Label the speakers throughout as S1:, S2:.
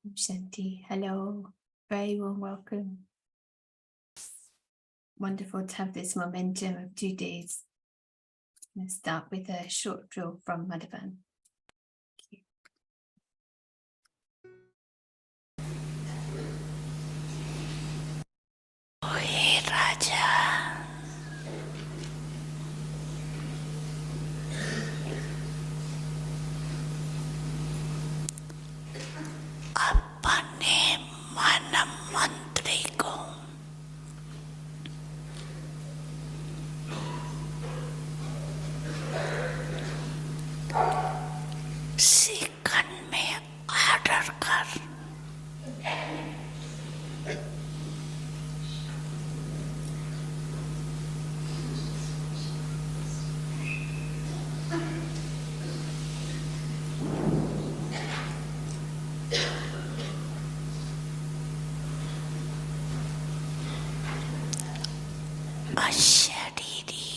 S1: Shanti, hello. Very warm welcome. Wonderful to have this momentum of 2 days. Let's start with a short drill from Madhavan.
S2: Oye, Raja, अपने मन मंत्री को second में order कर। अशरीरी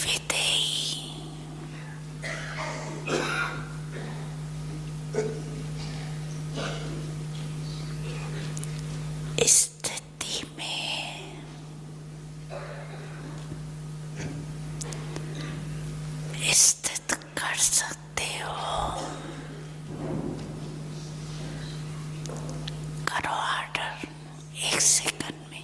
S2: विदेही स्थिति में स्थित कर सकते हो। करो ऑर्डर 1 सेकंड में।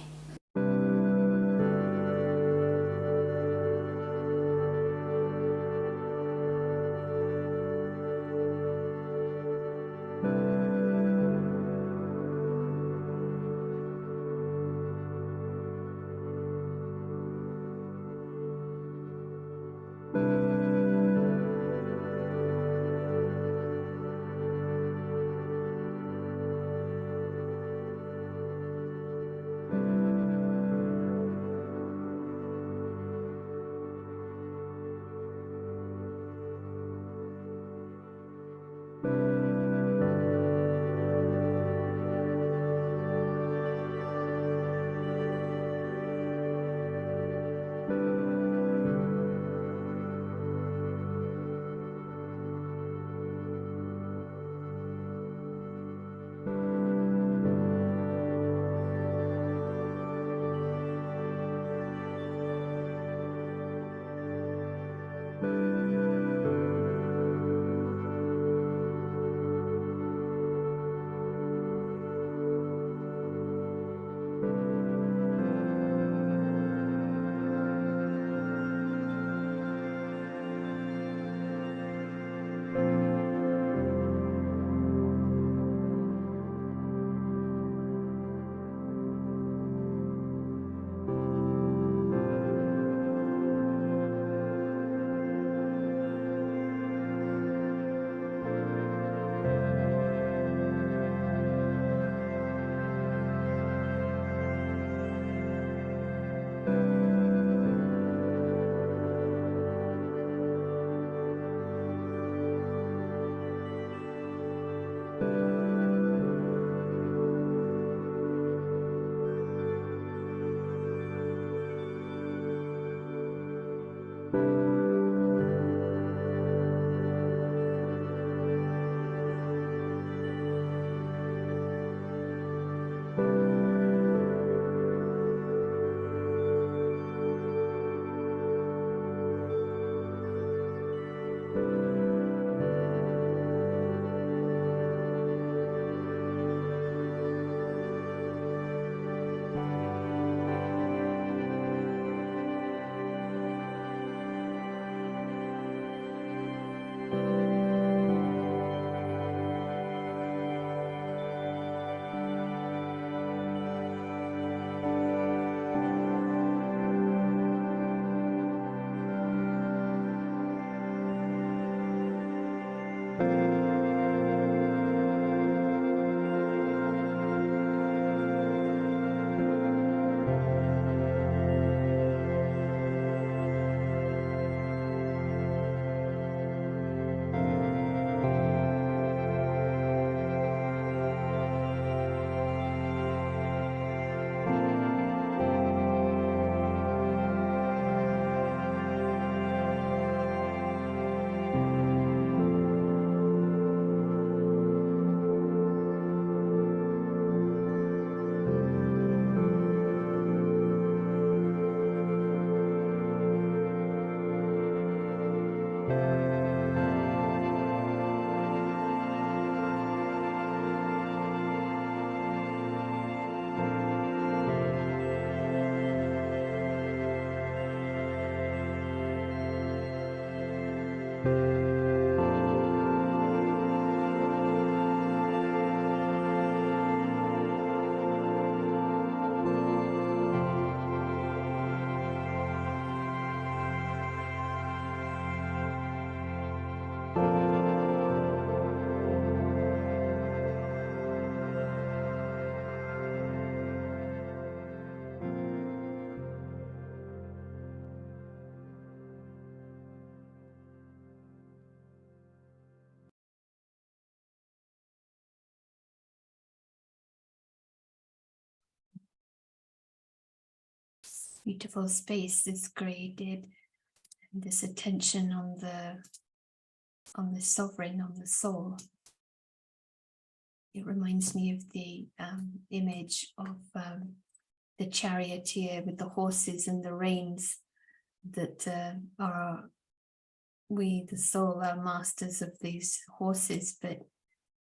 S1: beautiful space is created, and this attention on the sovereign, on the soul. It reminds me of the image of the charioteer with the horses and the reins, that are we, the soul, are masters of these horses, but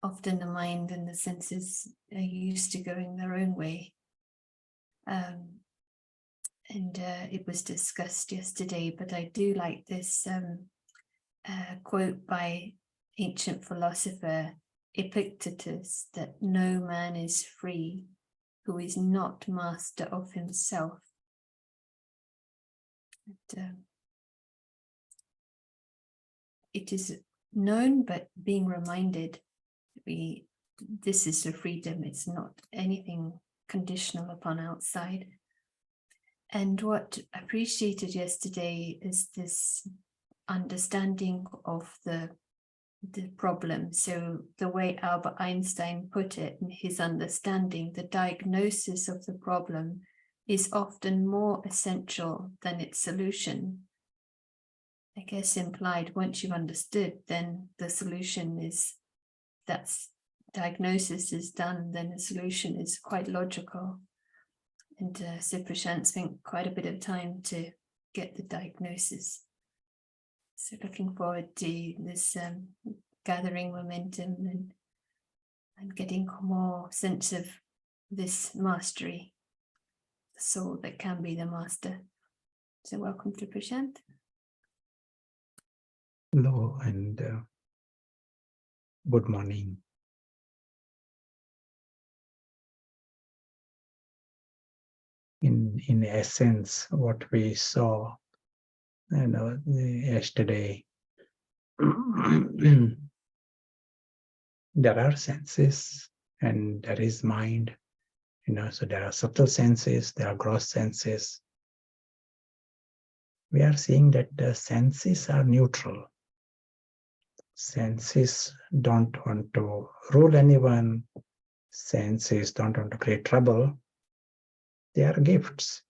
S1: often the mind and the senses are used to going their own way. And it was discussed yesterday, but I do like this quote by ancient philosopher Epictetus, that no man is free who is not master of himself. And, it is known, but being reminded, this is the freedom, it's not anything conditional upon outside. And what I appreciated yesterday is this understanding of the problem. So the way Albert Einstein put it in his understanding, the diagnosis of the problem is often more essential than its solution. I guess implied, once you've understood, then the solution is, that's diagnosis is done, then the solution is quite logical. And so Prashant spent quite a bit of time to get the diagnosis. So looking forward to this gathering momentum and getting more sense of this mastery, the soul that can be the master. So welcome to Prashant.
S3: Hello and good morning. In essence, what we saw, yesterday, there are senses and there is mind. So there are subtle senses, there are gross senses. We are seeing that the senses are neutral. Senses don't want to rule anyone. Senses don't want to create trouble. They are gifts.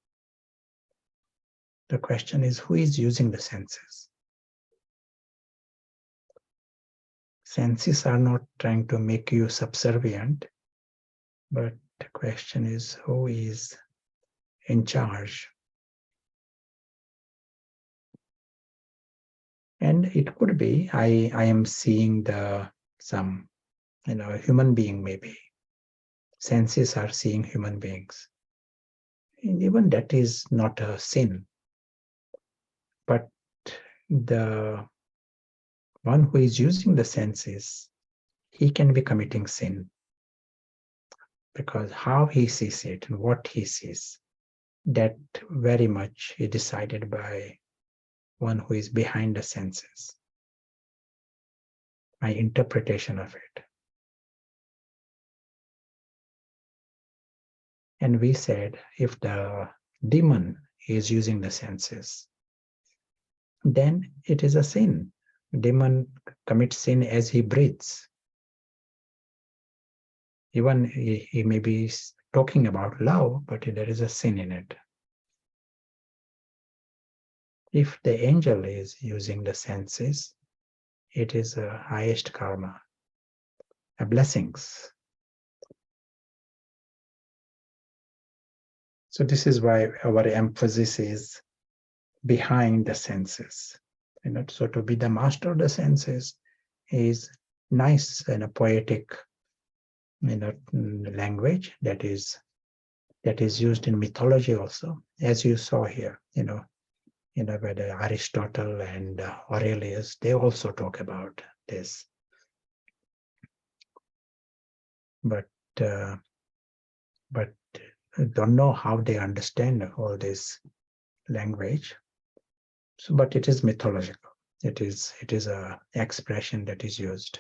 S3: The question is, who is using the senses? Senses are not trying to make you subservient, but the question is, who is in charge? And it could be, I am seeing some human being maybe. Senses are seeing human beings. And even that is not a sin. But the one who is using the senses, he can be committing sin. Because how he sees it and what he sees, that very much is decided by one who is behind the senses. My interpretation of it. And we said, if the demon is using the senses, then it is a sin. Demon commits sin as he breathes. Even he may be talking about love, but there is a sin in it. If the angel is using the senses, it is a highest karma, a blessings. So this is why our emphasis is behind the senses. So to be the master of the senses is nice and a poetic language that is used in mythology also, as you saw here, where Aristotle and Aurelius, they also talk about this. But don't know how they understand all this language. So, but it is mythological. It is a expression that is used.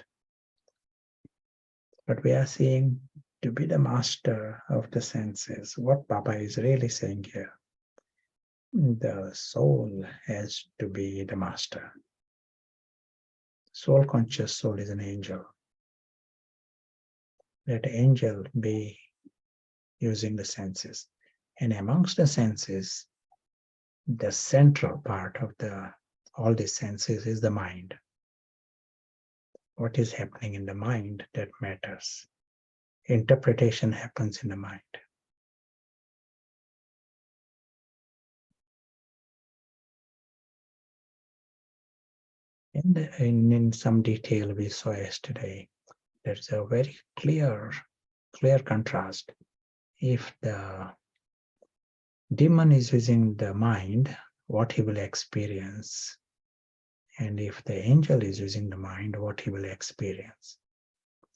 S3: But we are seeing to be the master of the senses. What Baba is really saying here, the soul has to be the master. Soul conscious soul is an angel. Let angel be using the senses. And amongst the senses, the central part of all these senses is the mind. What is happening in the mind that matters. Interpretation happens in the mind. And in some detail we saw yesterday, there's a very clear contrast. If the demon is using the mind, what he will experience. And if the angel is using the mind, what he will experience.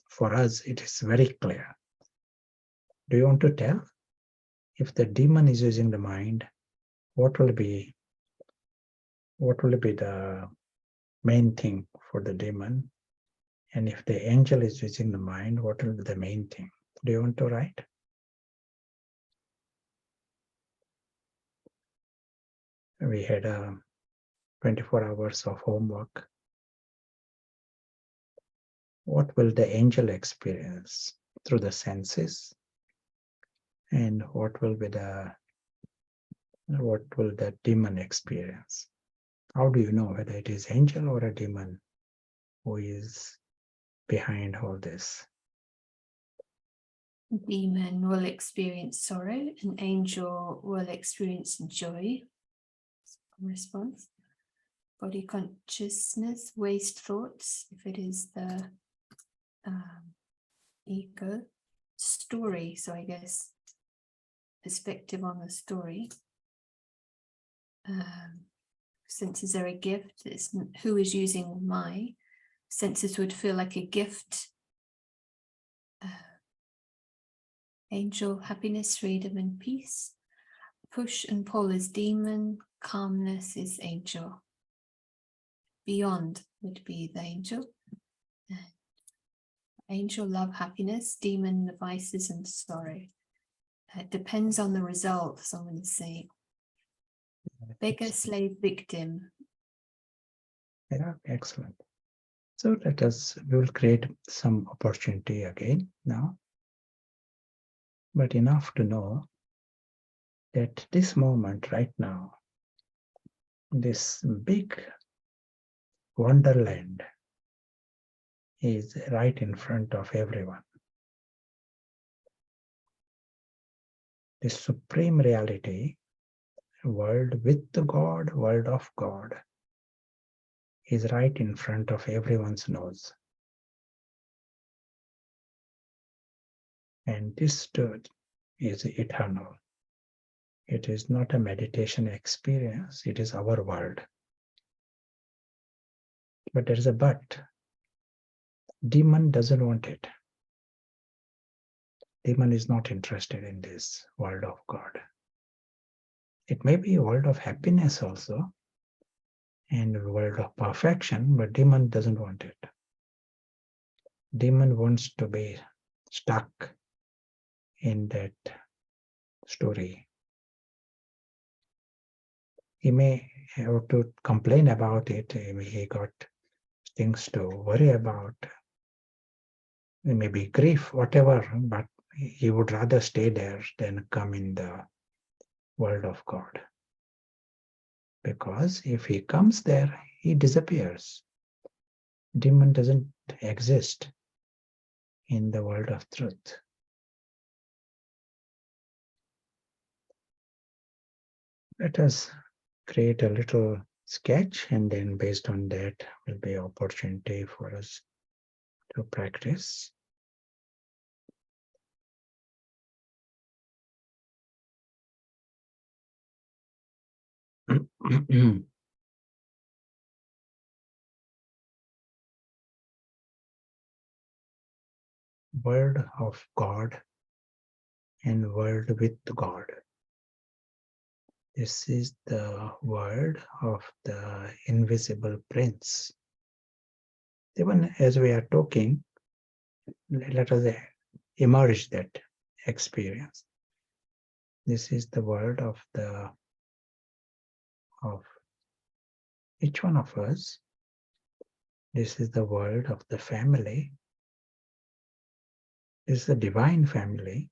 S3: For us, it is very clear. Do you want to tell? If the demon is using the mind, what will be the main thing for the demon? And if the angel is using the mind, what will be the main thing? Do you want to write? We had 24 hours of homework. What will the angel experience through the senses? And what will the demon experience? How do you know whether it is angel or a demon who is behind all this?
S1: Demon will experience sorrow, an angel will experience joy. Response. Body consciousness, waste thoughts, if it is the ego. Story, so I guess perspective on the story. Senses are a gift. It's who is using my senses would feel like a gift. Angel, happiness, freedom, and peace. Push and pull is demon. Calmness is angel. Beyond would be the angel. Angel, love, happiness. Demon, the vices and sorrow. It depends on the result, someone is saying. Beggar, slave, victim.
S3: Yeah, excellent. So we will create some opportunity again now. But enough to know that this moment right now, this big wonderland is right in front of everyone. The supreme reality, world with the God, world of God, is right in front of everyone's nose. And this truth is eternal. It is not a meditation experience, it is our world. But there is a but. Demon doesn't want it. Demon is not interested in this world of God. It may be a world of happiness also, and a world of perfection, but demon doesn't want it. Demon wants to be stuck in that story. He may have to complain about it. He got things to worry about. Maybe grief, whatever, but he would rather stay there than come in the world of God. Because if he comes there, he disappears. Demon doesn't exist in the world of truth. Let us create a little sketch, and then based on that will be opportunity for us to practice. World of God and world with God. This is the world of the invisible prince. Even as we are talking, let us emerge that experience. This is the world of each one of us. This is the world of the family. This is the divine family.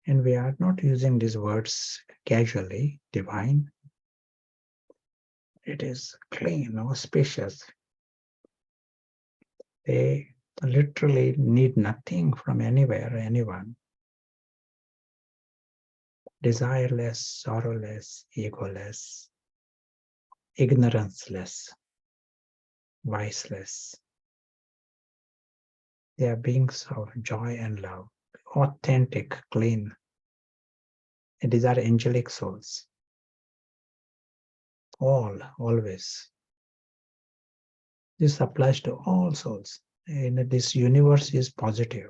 S3: And we are not using these words casually, divine. It is clean, auspicious. They literally need nothing from anywhere, anyone. Desireless, sorrowless, egoless, ignoranceless, viceless. They are beings of joy and love, authentic, clean. And these are angelic souls. All, always. This applies to all souls. And this universe is positive.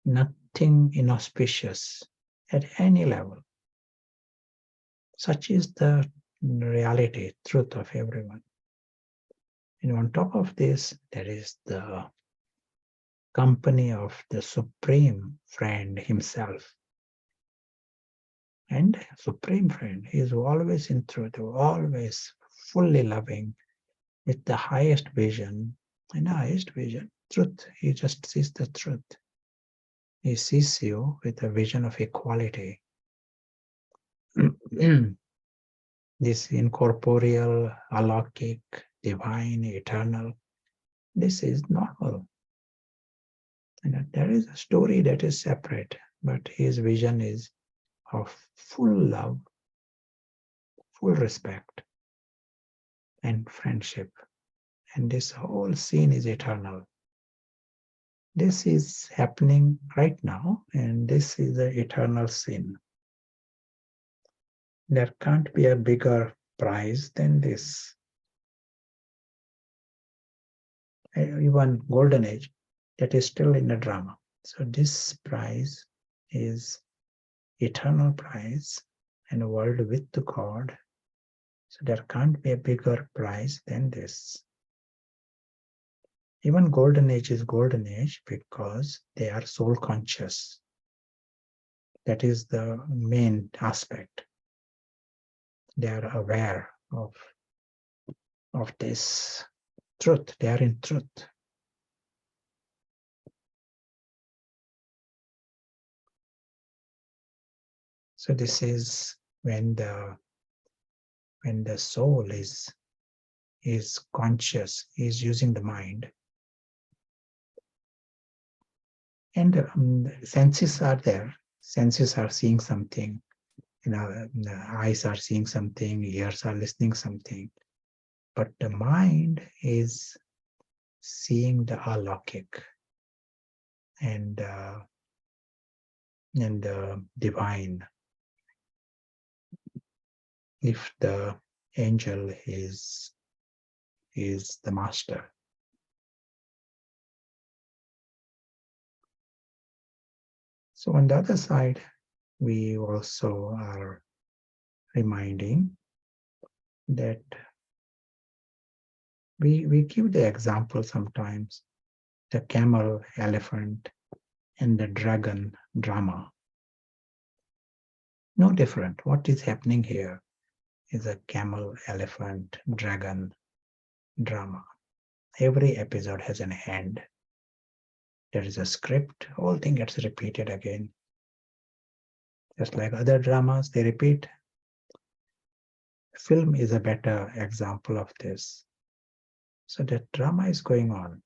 S3: Nothing inauspicious at any level. Such is the reality, truth of everyone. And on top of this, there is the company of the Supreme Friend himself. And Supreme Friend is always in truth, always fully loving, with the highest vision. And the highest vision, truth. He just sees the truth. He sees you with a vision of equality. This incorporeal, alaukic, divine, eternal, this is normal. And there is a story that is separate, but his vision is of full love, full respect, and friendship. And this whole scene is eternal. This is happening right now, and this is the eternal scene. There can't be a bigger prize than this. Even Golden Age, that is still in the drama. So this prize is eternal prize and a world with the God. So there can't be a bigger prize than this. Even Golden Age is Golden Age because they are soul conscious. That is the main aspect. They are aware of this truth. They are in truth. So this is when the soul is conscious, is using the mind. And senses are there. Senses are seeing something. The eyes are seeing something, ears are listening something. But the mind is seeing the alaukic and the divine. If the angel is the master. So on the other side, we also are reminding that we give the example sometimes, the camel, elephant, and the dragon drama. No different. What is happening here is a camel, elephant, dragon drama. Every episode has an end. There is a script, whole thing gets repeated again. Just like other dramas, they repeat. Film is a better example of this. So the drama is going on.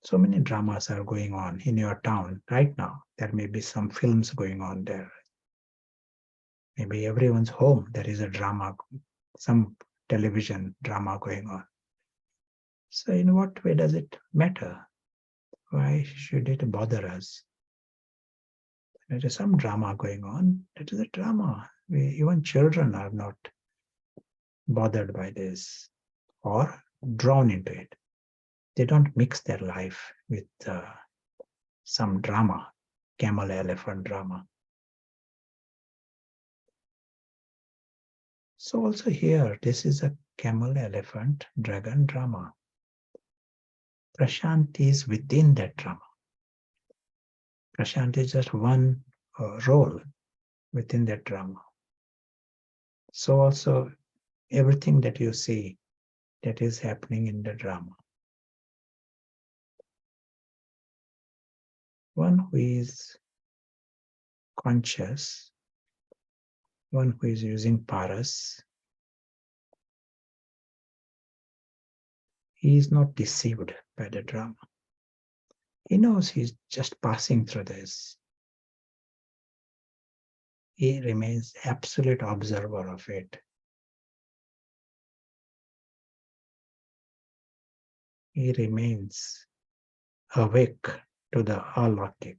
S3: So many dramas are going on in your town right now. There may be some films going on there. Maybe everyone's home, there is a drama, some television drama going on. So in what way does it matter? Why should it bother us? There is some drama going on. That is a drama. Even children are not bothered by this or drawn into it. They don't mix their life with some drama, camel elephant drama. So also here, this is a camel elephant dragon drama. Prashant is within that drama. Prashant is just one role within that drama. So also everything that you see that is happening in the drama. one who is conscious, one who is using paras, he is not deceived by the drama. He knows he's just passing through this. He remains absolute observer of it. He remains awake to the alaukic.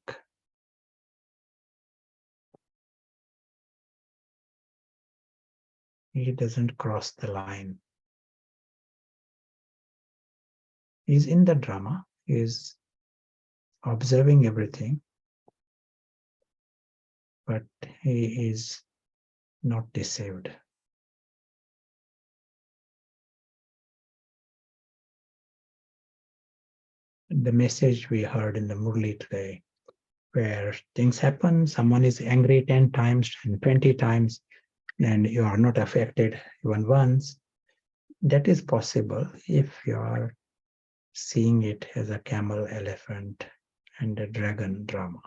S3: He doesn't cross the line. He's in the drama, he's observing everything, but he is not deceived. The message we heard in the Murli today, where things happen, someone is angry 10 times and 20 times, and you are not affected even once, that is possible if you are seeing it as a camel, elephant, and a dragon drama.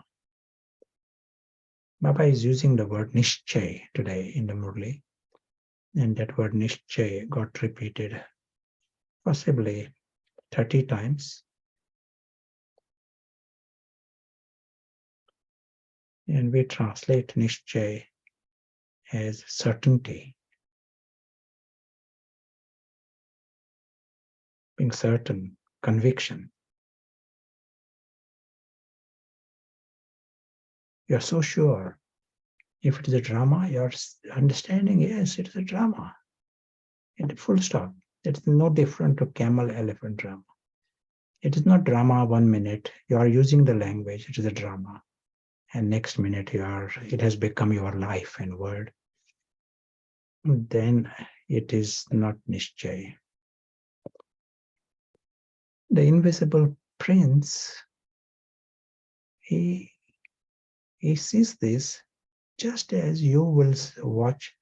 S3: Baba is using the word Nishchay today in the Murli, and that word Nishchay got repeated possibly 30 times. And we translate Nishchay as certainty, being certain, conviction. You're so sure. If it is a drama, you're understanding, yes, it is a drama. And full stop. It's no different to camel elephant drama. It is not drama 1 minute. You are using the language, it is a drama. And next minute it has become your life and word. Then it is not Nishchay. The invisible prince, he sees this just as you will watch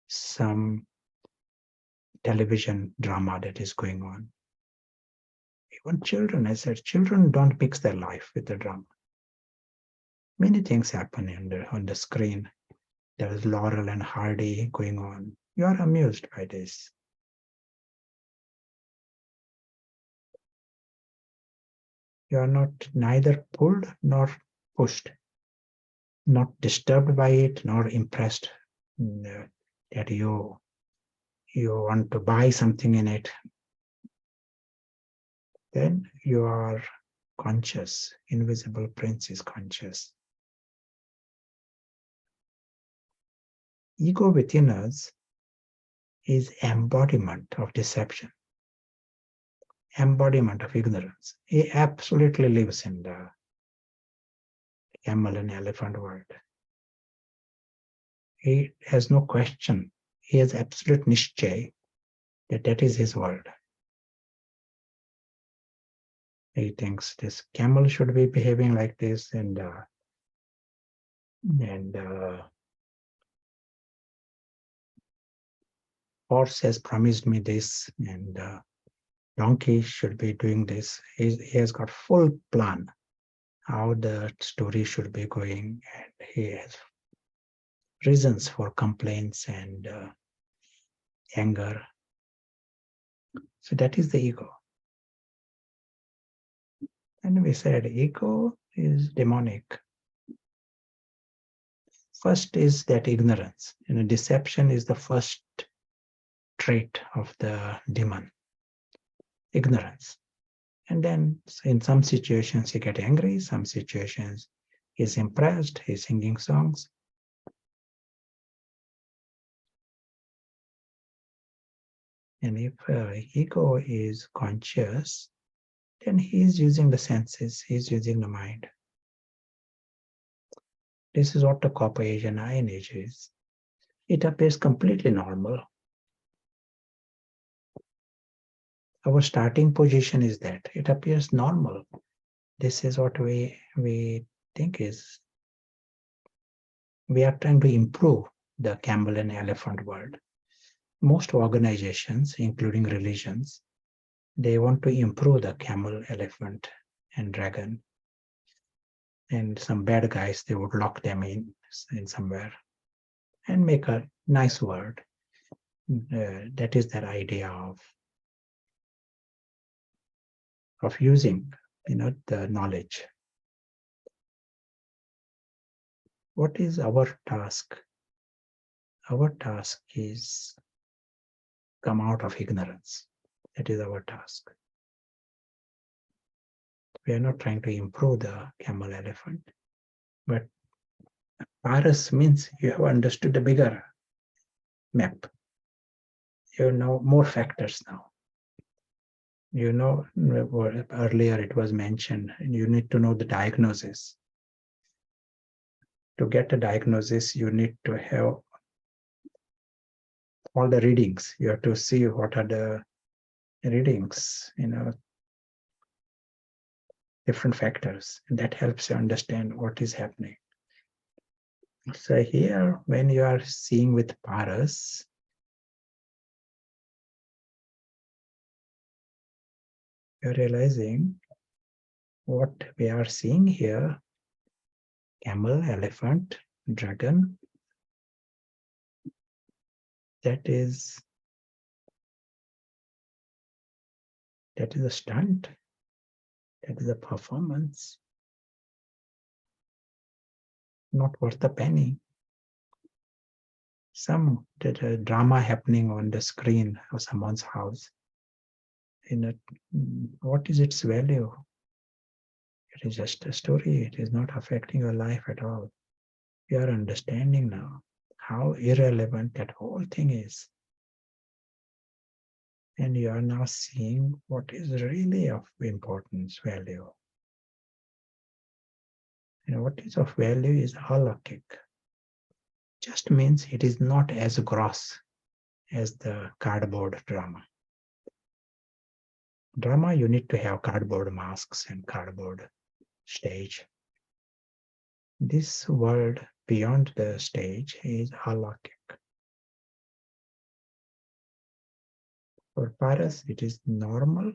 S3: some television drama that is going on. Even children, I said, children don't mix their life with the drama. Many things happen on the screen. There is Laurel and Hardy going on. You are amused by this. You are not neither pulled nor pushed, not disturbed by it, nor impressed that you want to buy something in it. Then you are conscious. Invisible Prince is conscious. Ego within us is embodiment of deception, embodiment of ignorance. He absolutely lives in the camel and elephant world. He has no question. He has absolute nishchay that is his world. He thinks this camel should be behaving like this, and horse has promised me this, and donkey should be doing this. He has got full plan how the story should be going, and he has reasons for complaints and anger. So that is the ego. And we said ego is demonic. First is that ignorance. Deception is the first trait of the demon. Ignorance. And then in some situations he gets angry, some situations he's impressed, he's singing songs. And if ego is conscious, then he's using the senses, he's using the mind. This is what the copper age and iron age is. It appears completely normal. Our starting position is that it appears normal. This is what we think is. We are trying to improve the camel and elephant world. Most organizations, including religions, they want to improve the camel, elephant, and dragon. and some bad guys, they would lock them in somewhere and make a nice world. That is their idea of using, the knowledge. What is our task? Our task is come out of ignorance. That is our task. We are not trying to improve the camel elephant, but Paras means you have understood the bigger map. You know more factors now. Earlier it was mentioned, you need to know the diagnosis. To get a diagnosis, you need to have all the readings. You have to see what are the readings, different factors, and that helps you understand what is happening. So here, when you are seeing with Paras, you're realizing what we are seeing here: camel, elephant, dragon. That is a stunt. That is a performance, not worth a penny. Some drama happening on the screen of someone's house. What is its value? It is just a story. It is not affecting your life at all. You are understanding now how irrelevant that whole thing is. And you are now seeing what is really of importance, value. What is of value is alokik. Just means it is not as gross as the cardboard drama. Drama, you need to have cardboard masks and cardboard stage. This world beyond the stage is alokik. For Paras, it is normal,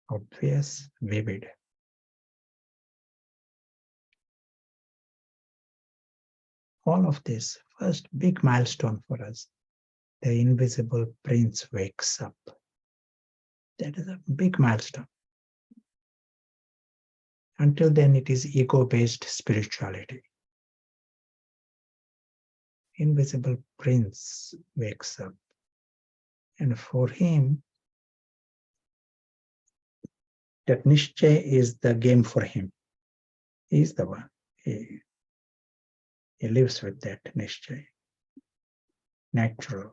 S3: obvious, vivid. All of this, first big milestone for us, the invisible prince wakes up. That is a big milestone. Until then, it is ego-based spirituality. Invisible prince wakes up. And for him, that Nishchay is the game for him. He is the one. He lives with that Nishchay. Natural.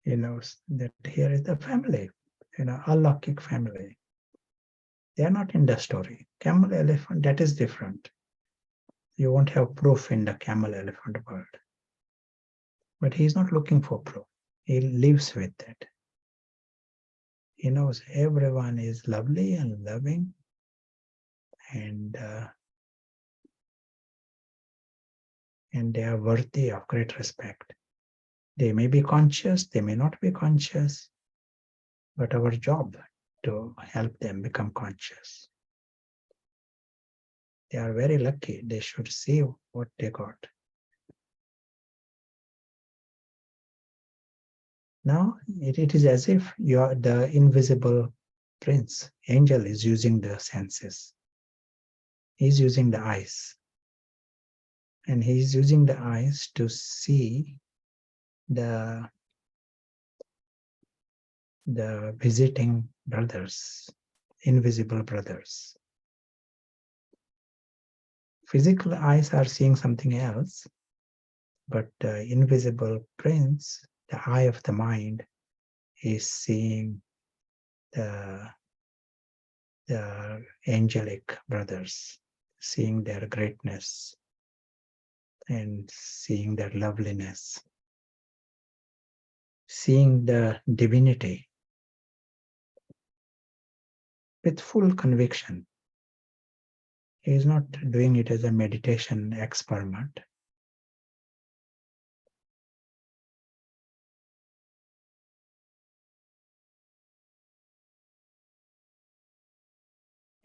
S3: He knows that here is the family, alokik family. They are not in the story. Camel, elephant, that is different. You won't have proof in the camel, elephant world. But he is not looking for proof. He lives with that. He knows everyone is lovely and loving, and they are worthy of great respect. They may be conscious, they may not be conscious, but our job to help them become conscious. They are very lucky. They should see what they got. Now, it is as if you are the invisible prince. Angel is using the senses. He's using the eyes. And he's using the eyes to see the visiting brothers, invisible brothers. Physical eyes are seeing something else, but the invisible prince, the eye of the mind, is seeing the angelic brothers, seeing their greatness and seeing their loveliness, seeing the divinity with full conviction. He is not doing it as a meditation experiment.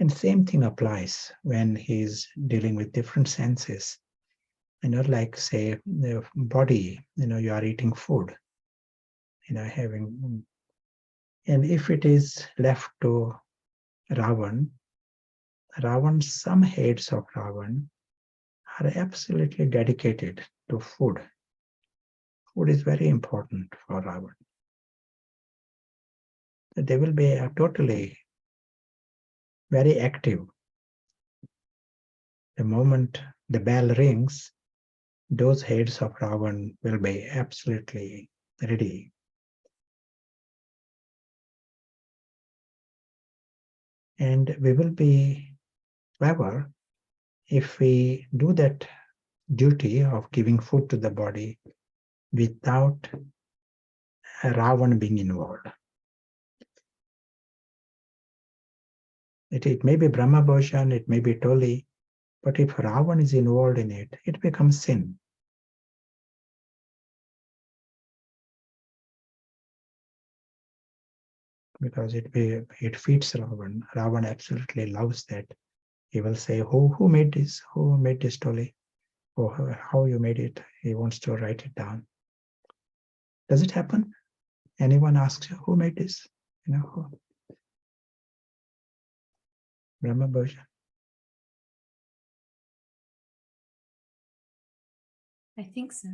S3: And same thing applies when he's dealing with different senses. Like say the body, you are eating food, having, and if it is left to Ravan, some heads of Ravan are absolutely dedicated to food. Food is very important for Ravan. They will be totally very active. The moment the bell rings, those heads of Ravan will be absolutely ready. And we will be clever if we do that duty of giving food to the body without Ravan being involved. It may be Brahma Bhoshan, it may be Toli, but if Ravan is involved in it, it becomes sin. Because it feeds Ravan. Ravan absolutely loves that. He will say, who made this? Who made this Toli? Or how you made it? He wants to write it down. Does it happen? Anyone asks you, who made this? Who? Brahma Bhoshan.
S1: I think so.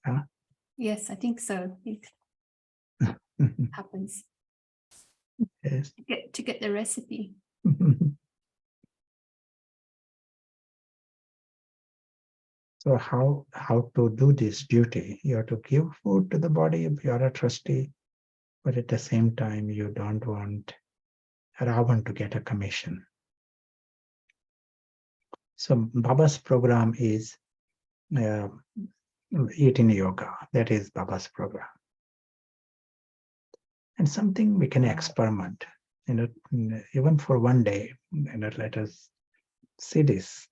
S3: Huh?
S1: Yes, I think so. It happens.
S3: Yes.
S1: To get the recipe.
S3: So how to do this duty? You have to give food to the body. You are a trustee, but at the same time, you don't want Ravan to get a commission. So Baba's program is eat in yoga. That is Baba's program. And something we can experiment, even for one day, let us see this.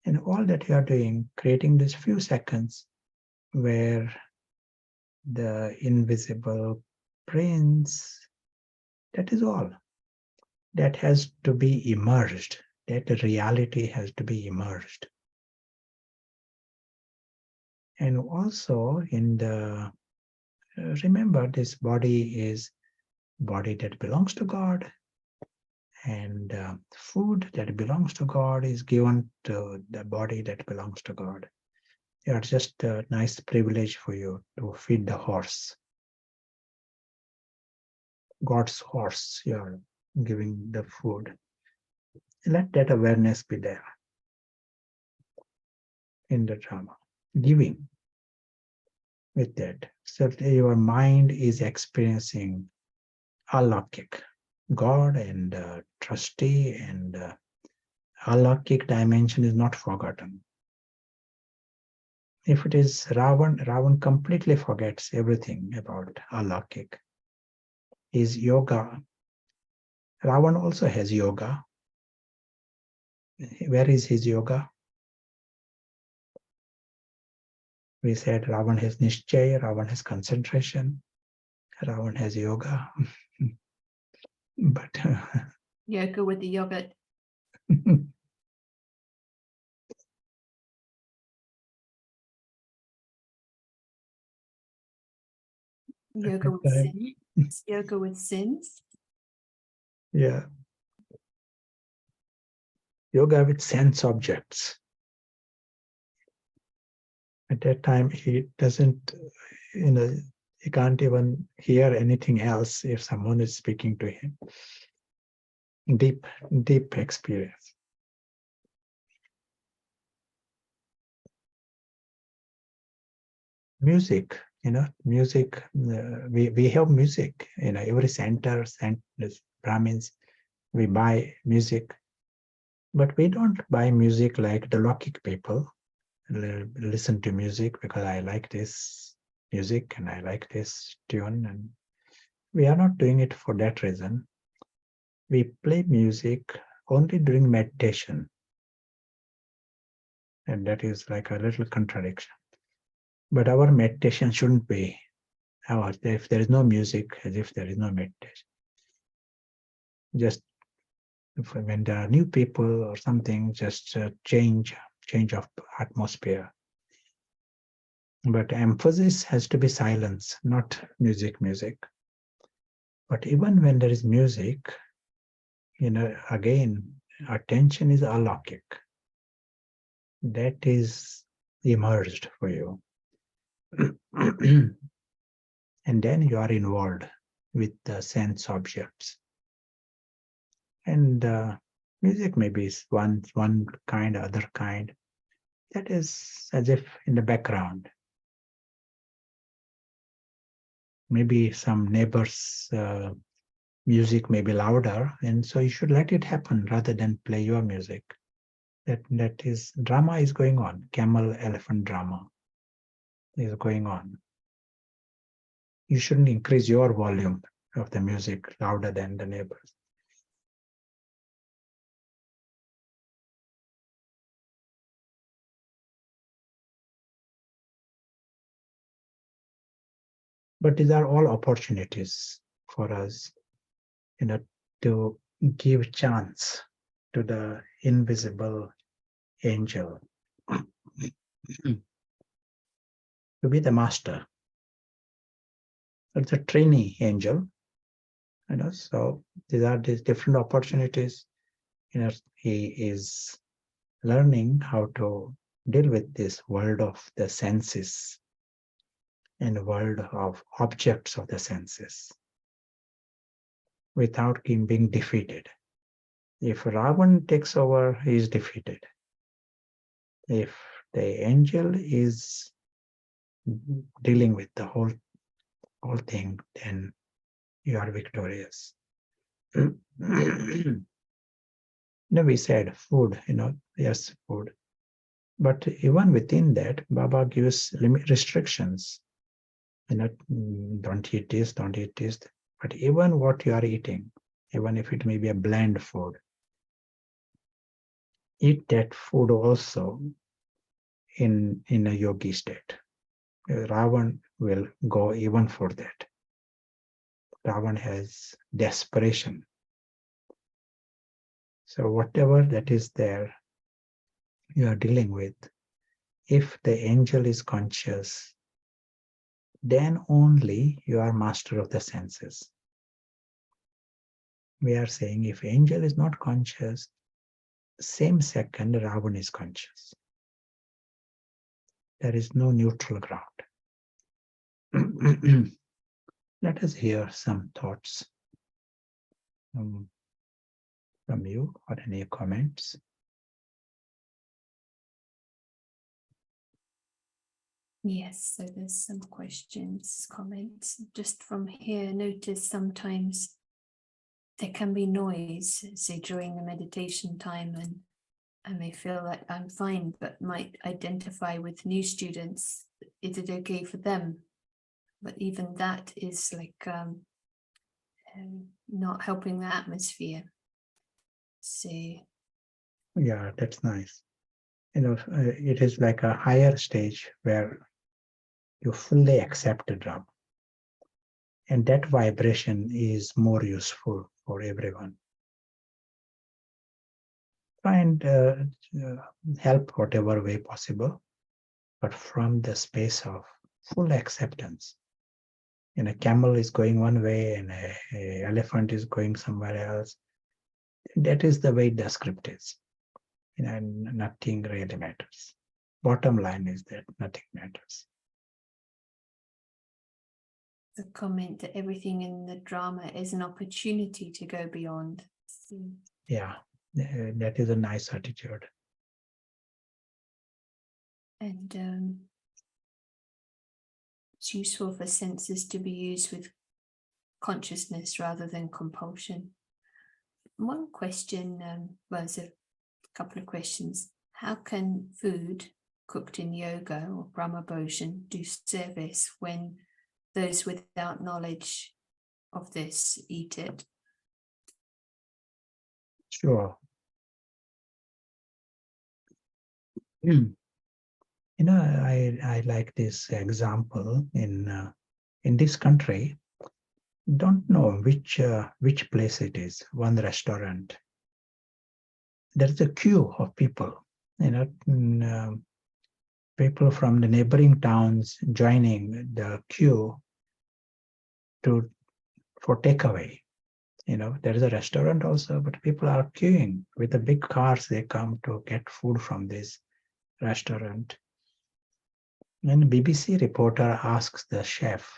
S3: And all that you are doing, creating these few seconds where the invisible prince, that is all. That has to be immersed. That reality has to be immersed. And also in the, remember this body is body that belongs to God, and food that belongs to God is given to the body that belongs to God. It's just a nice privilege for you to feed the horse. God's horse, you're giving the food. Let that awareness be there in the drama. Giving with that. So your mind is experiencing alokik, God and trustee, and alokik dimension is not forgotten. If it is Ravan completely forgets everything about alokik. His yoga, Ravan also has yoga. Where is his yoga? We said Ravan has nishchay, Ravan has concentration, Ravan has yoga. But
S1: Yoga with the yogurt. Yoga with sin. Yoga with sins.
S3: Yeah. Yoga with sense objects. At that time, he doesn't, he can't even hear anything else if someone is speaking to him. Deep experience. Music, music, we have music, every center, Brahmins, we buy music, but we don't buy music like the Lokik people. Listen to music because I like this music and I like this tune, and we are not doing it for that reason. We play music only during meditation, and that is like a little contradiction. But our meditation shouldn't be if there is no music, as if there is no meditation. just when there are new people or something, just change of atmosphere. But emphasis has to be silence, not music. But even when there is music, again, attention is alaukic. That is emerged for you. And then you are involved with the sense objects. And music maybe is one kind, other kind. That is as if in the background. Maybe some neighbors' music may be louder, and so you should let it happen rather than play your music. That is, drama is going on. Camel elephant drama is going on. You shouldn't increase your volume of the music louder than the neighbors. But these are all opportunities for us, to give chance to the invisible angel to be the master. It's a trainee angel, so these are these different opportunities. He is learning how to deal with this world of the senses and the world of objects of the senses without him being defeated. If Ravan takes over, he is defeated. If the angel is dealing with the whole thing, then you are victorious. We said food, yes, food. But even within that, Baba gives restrictions. Don't eat this, don't eat this. But even what you are eating, even if it may be a bland food, eat that food also in a yogi state. Ravan will go even for that. Ravan has desperation. So whatever that is there, you are dealing with, if the angel is conscious, then only you are master of the senses. We are saying if angel is not conscious, same second Ravan is conscious. There is no neutral ground. Let us hear some thoughts from you or any comments.
S1: Yes, so there's some questions, comments. Just from here, notice sometimes there can be noise, say during the meditation time, and I may feel like I'm fine, but might identify with new students. Is it okay for them? But even that is like not helping the atmosphere. So
S3: yeah, that's nice. It is like a higher stage where you fully accept the drum. And that vibration is more useful for everyone. Find help whatever way possible, but from the space of full acceptance. A camel is going one way and a elephant is going somewhere else. That is the way the script is. Nothing really matters. Bottom line is that nothing matters.
S1: the comment that everything in the drama is an opportunity to go beyond. So,
S3: yeah, that is a nice attitude.
S1: And it's useful for senses to be used with consciousness rather than compulsion. One question, was a couple of questions. How can food cooked in yoga or Brahma Bhojan do service when those without knowledge of this eat it?
S3: Sure. I like this example in this country. don't know which place it is, one restaurant. There's a queue of people, people from the neighboring towns joining the queue for takeaway. There is a restaurant also, but people are queuing with the big cars. They come to get food from this restaurant. And BBC reporter asks the chef,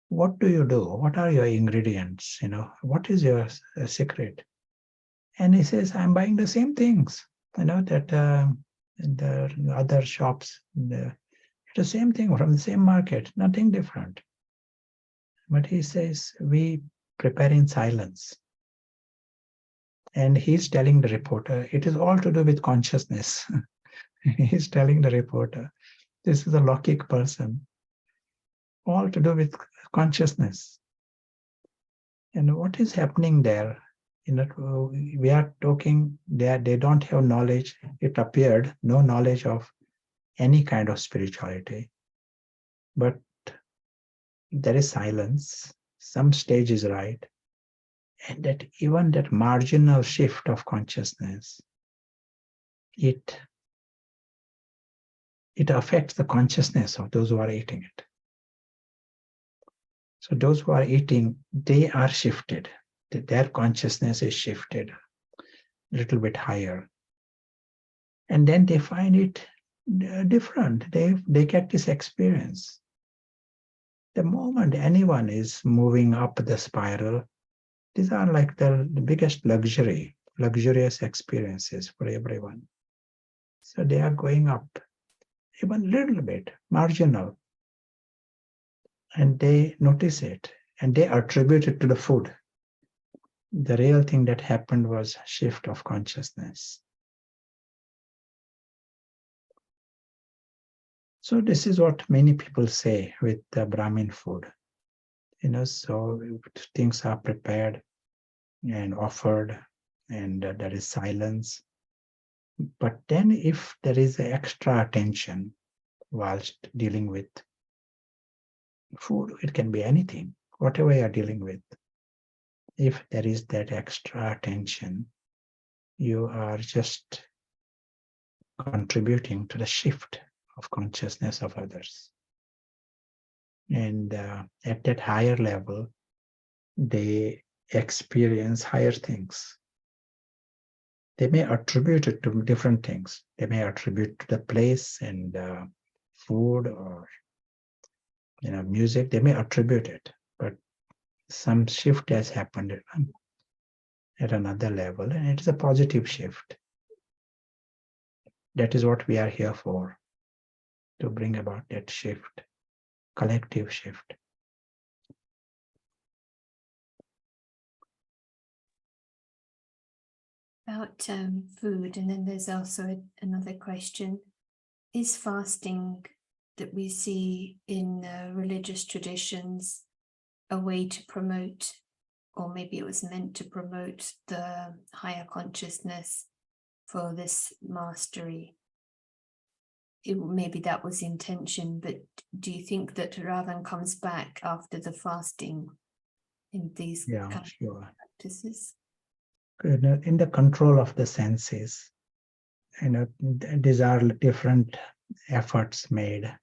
S3: "What do you do? What are your ingredients? What is your secret?" And he says, "I'm buying the same things, that in the other shops. The same thing from the same market, nothing different." But he says, "We prepare in silence." And he's telling the reporter, it is all to do with consciousness. He's telling the reporter, this is a Lokik person, all to do with consciousness. And what is happening there? We are talking, they don't have knowledge. It appeared, no knowledge of any kind of spirituality. But there is silence, some stage is right. And that even that marginal shift of consciousness, it affects the consciousness of those who are eating it. So those who are eating, they are shifted. Their consciousness is shifted a little bit higher. And then they find it different. They get this experience. The moment anyone is moving up the spiral, these are like the biggest luxurious experiences for everyone. So they are going up even a little bit, marginal. And they notice it and they attribute it to the food. The real thing that happened was shift of consciousness. So this is what many people say with the Brahmin food. So things are prepared and offered and there is silence. But then if there is extra attention whilst dealing with food, it can be anything, whatever you're dealing with. If there is that extra attention, you are just contributing to the shift of consciousness of others. And at that higher level, they experience higher things. They may attribute it to different things. They may attribute to the place and food or music. They may attribute it, but some shift has happened at another level, and it is a positive shift. That is what we are here for, to bring about that shift, collective shift.
S1: About food, and then there's also another question. Is fasting that we see in religious traditions a way to promote, or maybe it was meant to promote, the higher consciousness for this mastery? Maybe that was the intention, but do you think that Ravan comes back after the fasting in these kind of practices?
S3: In the control of the senses, these are different efforts made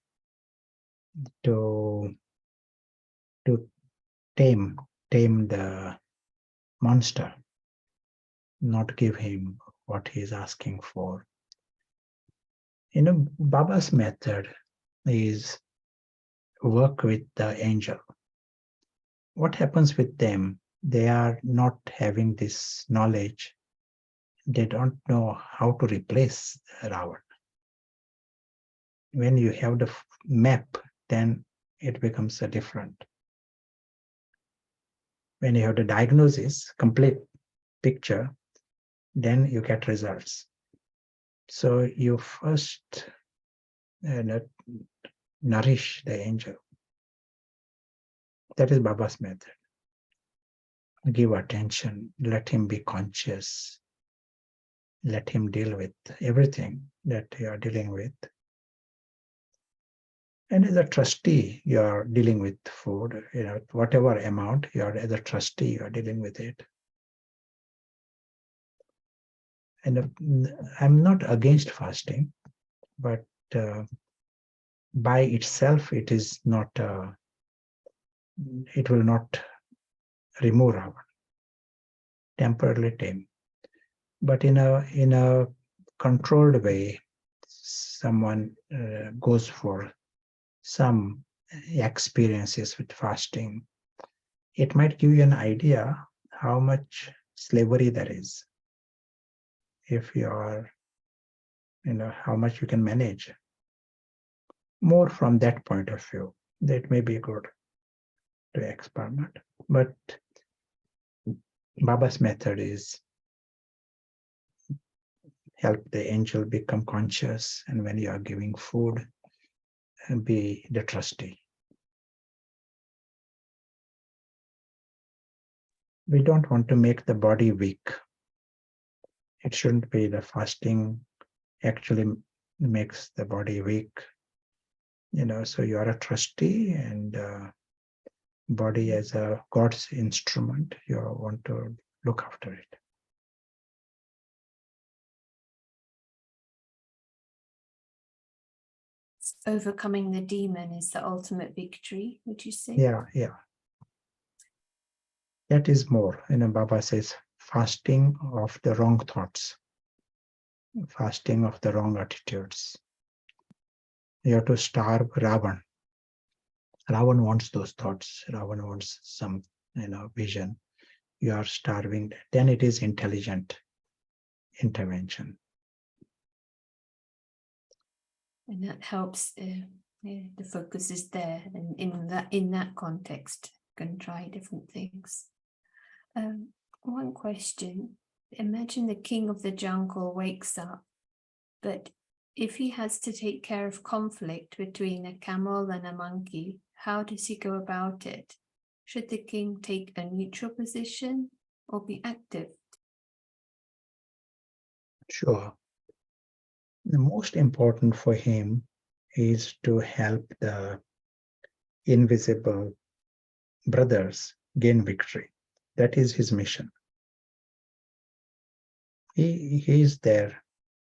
S3: to tame the monster, not give him what he is asking for. Baba's method is work with the angel. What happens with them? They are not having this knowledge. They don't know how to replace Ravan. When you have the map, then it becomes a different. When you have the diagnosis, complete picture, then you get results. So you first nourish the angel. That is Baba's method. Give attention, let him be conscious, let him deal with everything that you are dealing with. And as a trustee, you are dealing with food, whatever amount you are as a trustee, you are dealing with it. And I'm not against fasting, but by itself, it is not. It will not remove Ravan, temporarily tame. But in a controlled way, someone goes for some experiences with fasting. It might give you an idea how much slavery there is. If you are, how much you can manage. More from that point of view, that may be good to experiment. But Baba's method is help the angel become conscious, and when you are giving food, be the trustee. We don't want to make the body weak. It shouldn't be the fasting actually makes the body weak. So you are a trustee, and body as a God's instrument, you want to look after it.
S1: Overcoming the demon is the ultimate victory, would you say?
S3: Yeah. That is more. Baba says, fasting of the wrong thoughts, fasting of the wrong attitudes. You have to starve Ravan. Ravan wants those thoughts. Ravan wants some, vision. You are starving. Then it is intelligent intervention.
S1: And that helps. The focus is there, and in that context, you can try different things. One question: imagine the king of the jungle wakes up, but if he has to take care of conflict between a camel and a monkey, how does he go about it? Should the king take a neutral position or be active?
S3: Sure. The most important for him is to help the invisible brothers gain victory. That is his mission. He is there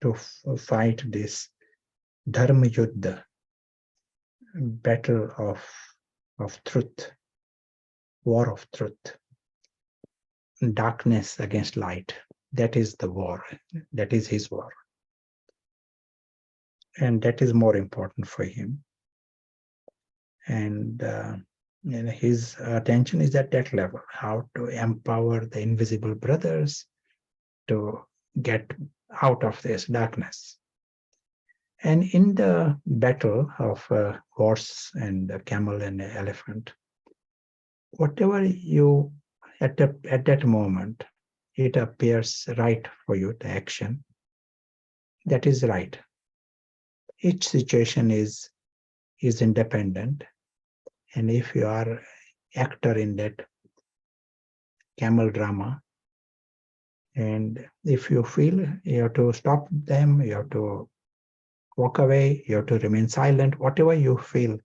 S3: to fight this dharma yuddha, battle of truth, war of truth, darkness against light. That is the war. That is his war. And that is more important for him. And his attention is at that level, how to empower the invisible brothers to get out of this darkness. And in the battle of horse and camel and elephant, whatever you, at that moment, it appears right for you, the action, that is right. Each situation is independent. And if you are actor in that camel drama, and if you feel you have to stop them, you have to walk away, you have to remain silent, whatever you feel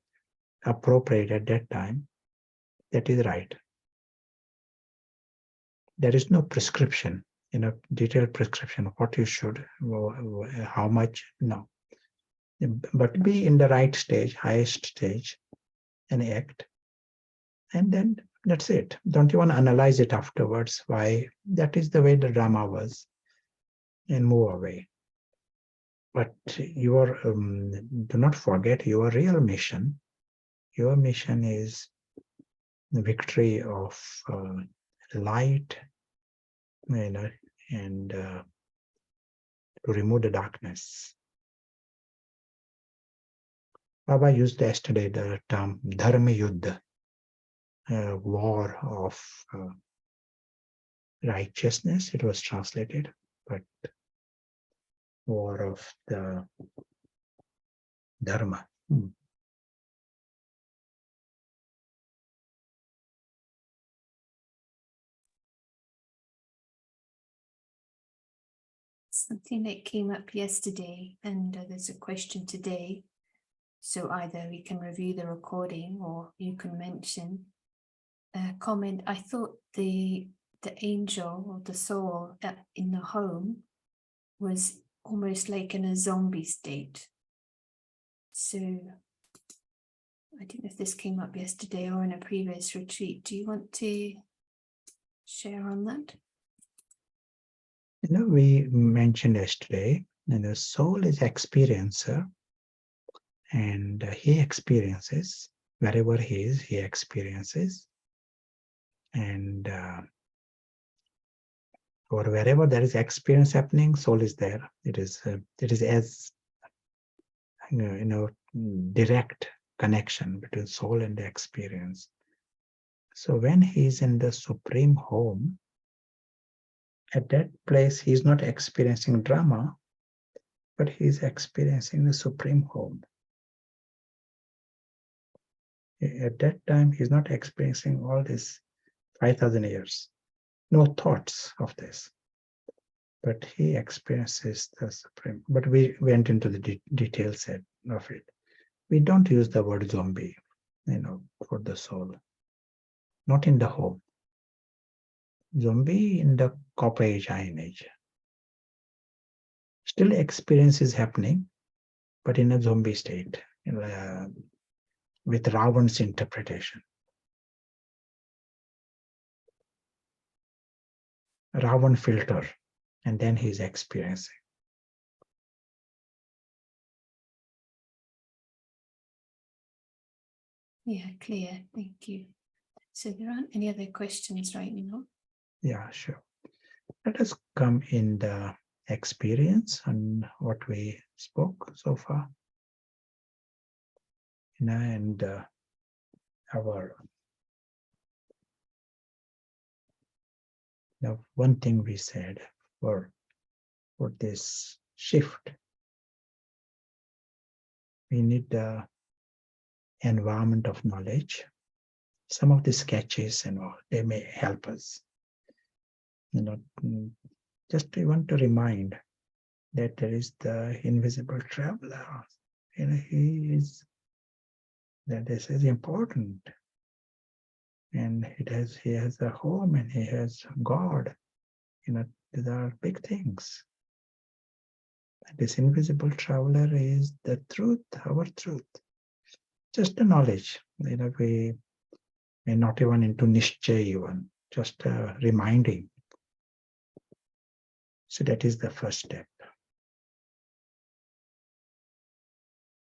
S3: appropriate at that time, that is right. There is no prescription, detailed prescription of what you should, how much, no. But be in the right stage, highest stage, and act. And then that's it. Don't even analyze it afterwards, why that is the way the drama was, and move away. But do not forget your real mission. Your mission is the victory of light, and to remove the darkness. Baba used yesterday the term dharma yuddha, war of righteousness. It was translated, but war of the dharma.
S1: Something that came up yesterday, and there's a question today. So either we can review the recording or you can mention a comment. I thought the angel or the soul in the home was almost like in a zombie state. So I don't know if this came up yesterday or in a previous retreat. Do you want to share on that?
S3: We mentioned yesterday that the soul is experiencer, and he experiences wherever he is, he experiences, and or wherever there is experience happening, soul is there. It is as direct connection between soul and the experience. So when he is in the supreme home, at that place he is not experiencing drama, but he is experiencing the supreme home. At that time he is not experiencing all this 5,000 years, no thoughts of this, but he experiences the supreme. But we went into the details of it. We don't use the word zombie, for the soul. Not in the home. Zombie in the copper age, iron age. Still experience is happening, but in a zombie state, with Ravan's interpretation. Ravan filter, and then he's experiencing.
S1: Yeah, clear. Thank you. So there aren't any other questions right now.
S3: Yeah, sure. Let us come in the experience and what we spoke so far. And one thing we said for this shift, we need the environment of knowledge. Some of the sketches and all, they may help us. Just we want to remind that there is the invisible traveler. He is, that this is important. And he has a home and he has God. These are big things. This invisible traveler is the truth, our truth. Just the knowledge. We may not even into nishchay even, just reminding. So that is the first step.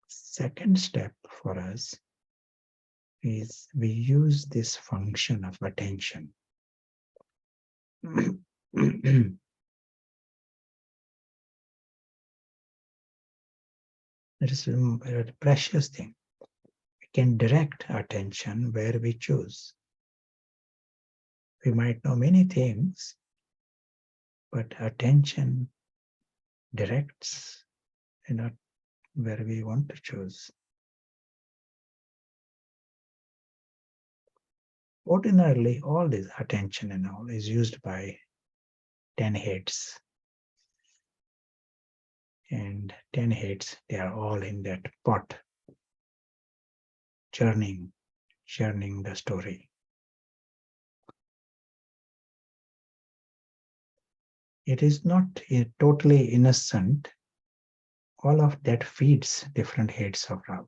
S3: Second step for us is we use this function of attention. It is a precious thing. We can direct attention where we choose. We might know many things, but attention directs where we want to choose. Ordinarily, all this attention and all is used by 10 heads. And 10 heads, they are all in that pot, churning the story. It is not totally innocent. All of that feeds different heads of Ravan.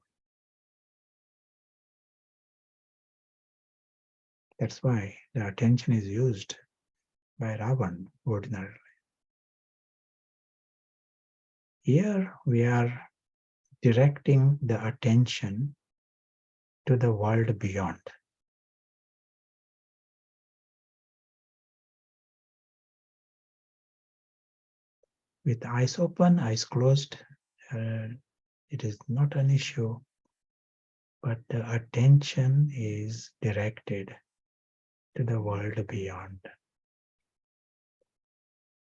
S3: That's why the attention is used by Ravan ordinarily. Here we are directing the attention to the world beyond. With eyes open, eyes closed, it is not an issue, but the attention is directed to the world beyond.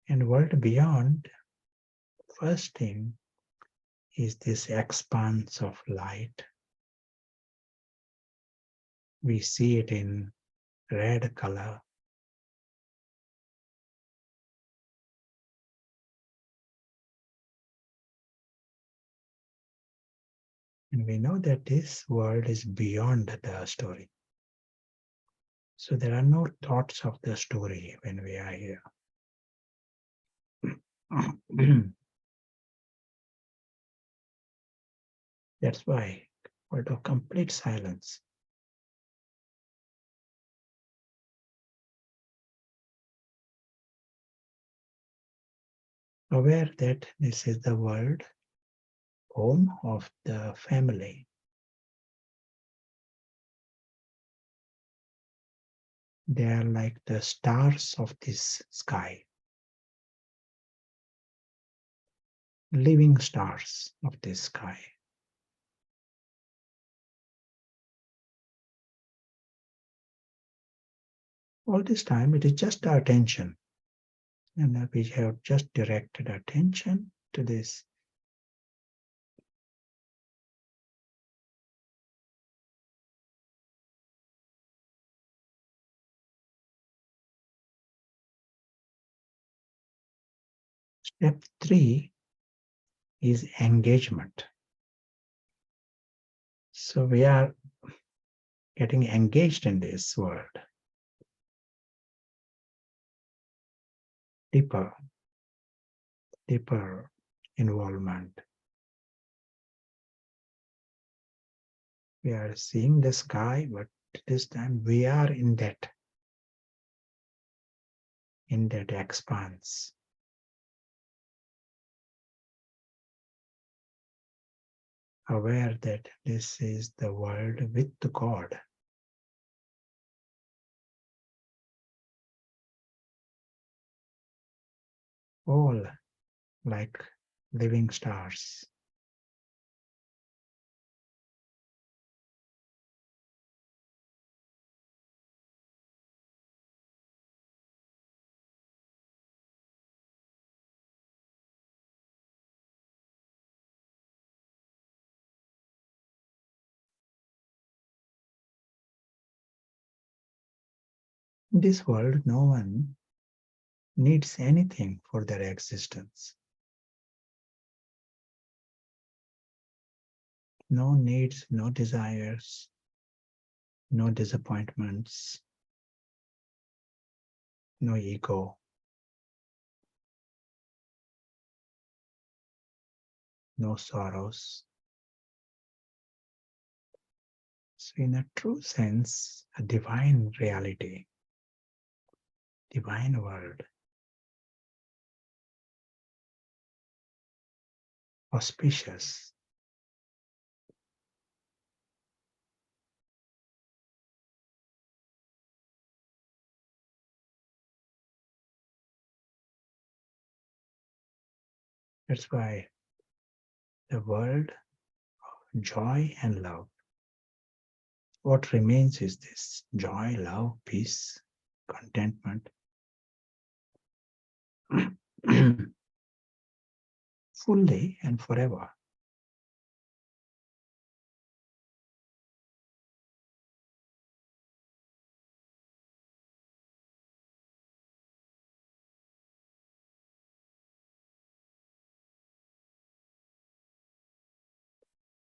S3: And world beyond, first thing is this expanse of light. We see it in red color. And we know that this world is beyond the story. So there are no thoughts of the story when we are here. That's why world of complete silence. Aware that this is the world, home of the family. They are like the stars of this sky, living stars of this sky. All this time, it is just our attention. And we have just directed attention to this. Step 3 is engagement. So we are getting engaged in this world. Deeper involvement. We are seeing the sky, but this time we are in that expanse. Aware that this is the world with God. All like living stars. In this world, no one needs anything for their existence. No needs, no desires, no disappointments, no ego, no sorrows. So in a true sense, a divine reality, divine world, auspicious. That's why the world of joy and love. What remains is this joy, love, peace, contentment. Fully and forever.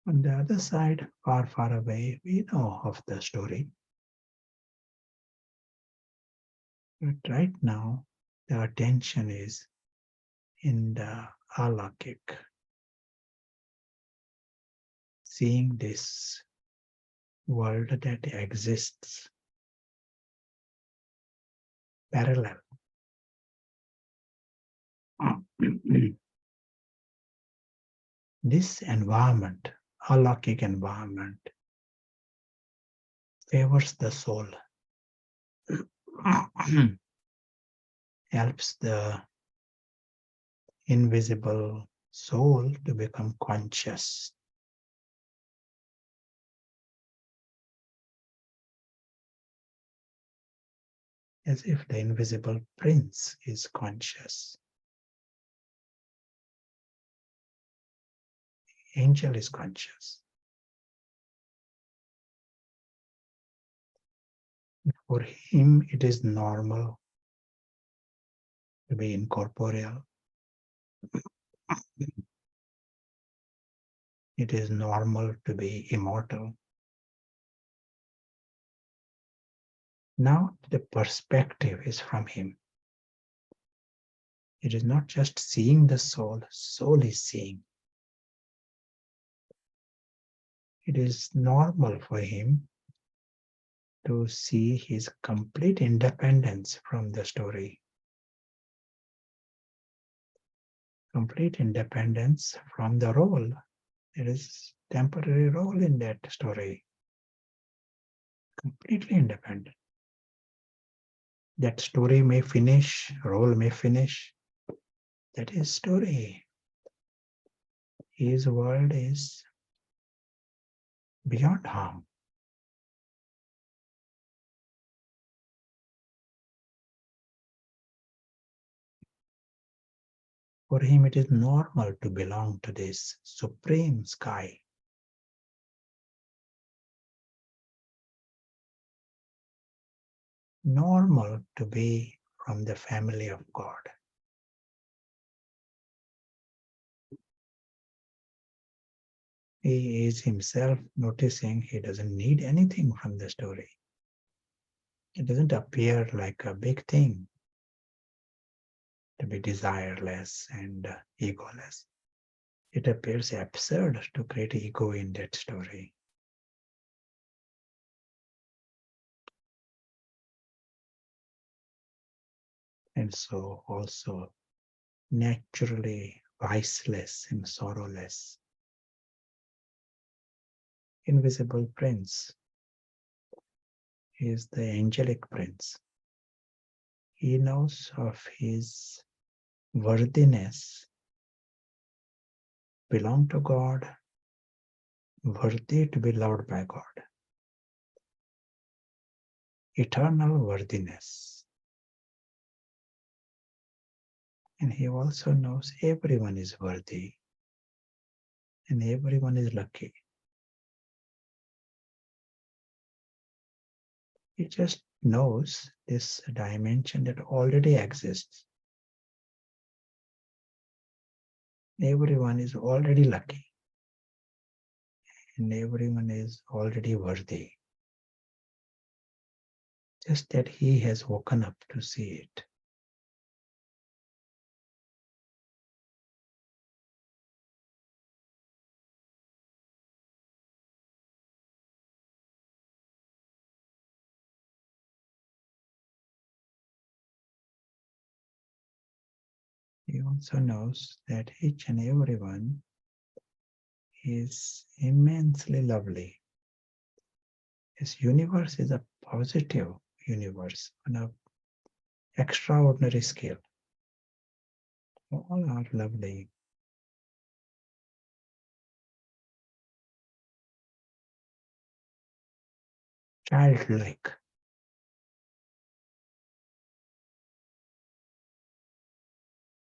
S3: On the other side, far, far away, we know of the story. But right now, the attention is in the alakik, seeing this world that exists parallel. This environment, alakik environment, favors the soul, helps the invisible soul to become conscious. As if the invisible prince is conscious. Angel is conscious. For him, it is normal to be incorporeal. It is normal to be immortal. Now the perspective is from him. It is not just seeing the soul is seeing. It is normal for him to see his complete independence from the story, complete independence from the role. There is temporary role in that story, completely independent. That story may finish, role may finish. That is story. His world is beyond harm. For him, it is normal to belong to this supreme sky. Normal to be from the family of God. He is himself noticing he doesn't need anything from the story. It doesn't appear like a big thing to be desireless and egoless. It appears absurd to create ego in that story. And so also naturally viceless and sorrowless. Invisible prince is the angelic prince. He knows of his worthiness, belong to God, worthy to be loved by God. Eternal worthiness. And he also knows everyone is worthy and everyone is lucky. He just knows this dimension that already exists. Everyone is already lucky and everyone is already worthy. Just that he has woken up to see it. He also knows that each and everyone is immensely lovely. His universe is a positive universe on an extraordinary scale. All are lovely. Childlike.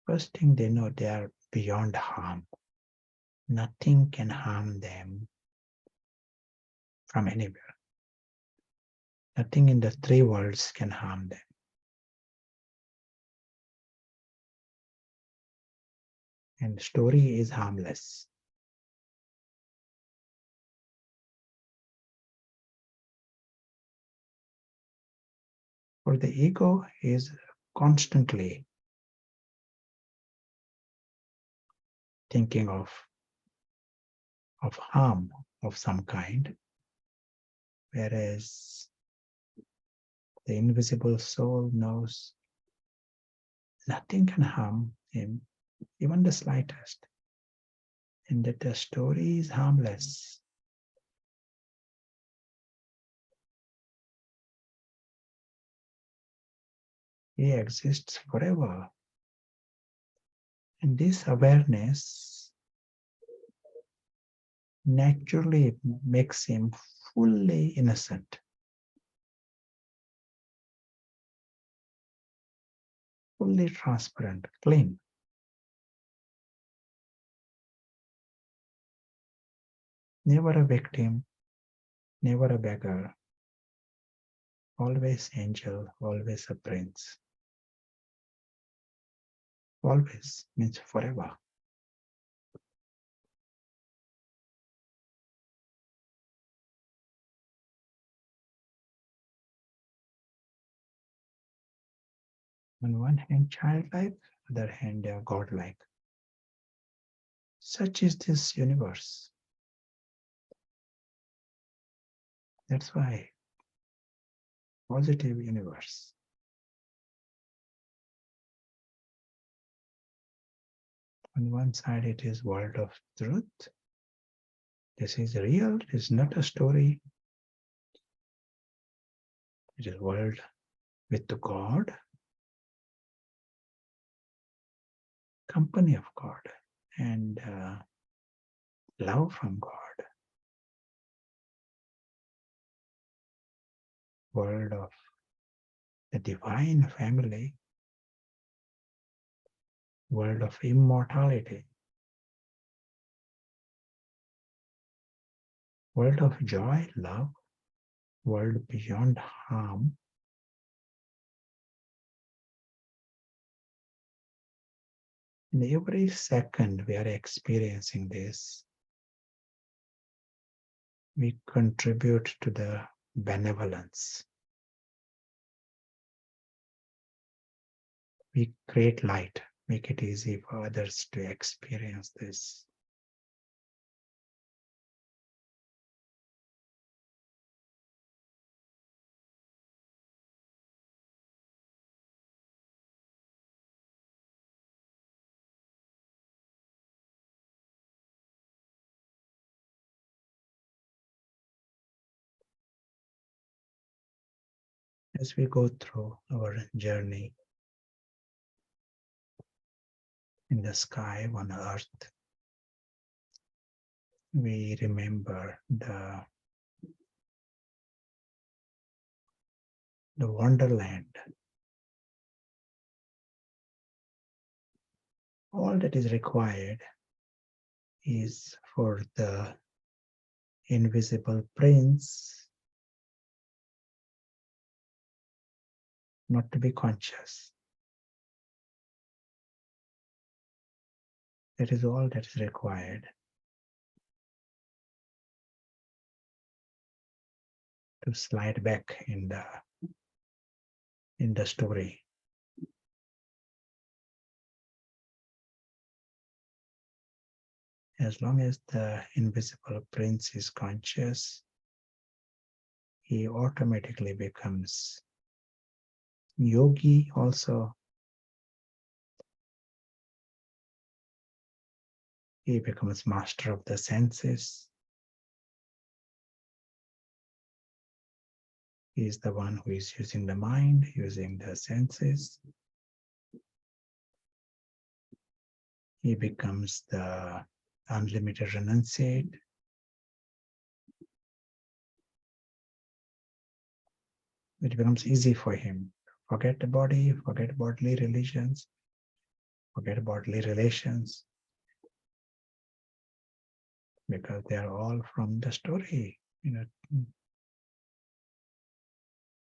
S3: First thing they know, they are beyond harm. Nothing can harm them from anywhere. Nothing in the three worlds can harm them. And story is harmless. For the ego is constantly thinking of harm of some kind, whereas the invisible soul knows nothing can harm him, even the slightest, and that the story is harmless. He exists forever. And this awareness naturally makes him fully innocent, fully transparent, clean. Never a victim, never a beggar, always angel, always a prince. Always means forever. On one hand, childlike, other hand, godlike. Such is this universe. That's why positive universe. On one side, it is world of truth. This is real. It is not a story. It is world with the God, company of God, and love from God. World of the divine family, world of immortality, world of joy, love, world beyond harm. In every second we are experiencing this, we contribute to the benevolence. We create light, make it easy for others to experience this. As we go through our journey in the sky on earth, we remember the wonderland. All that is required is for the invisible prince not to be conscious. That is all that is required to slide back in the story. As long as the invisible prince is conscious, he automatically becomes yogi also. He becomes master of the senses. He is the one who is using the mind, using the senses. He becomes the unlimited renunciate. It becomes easy for him. Forget the body, forget bodily religions, forget bodily relations, because they are all from the story.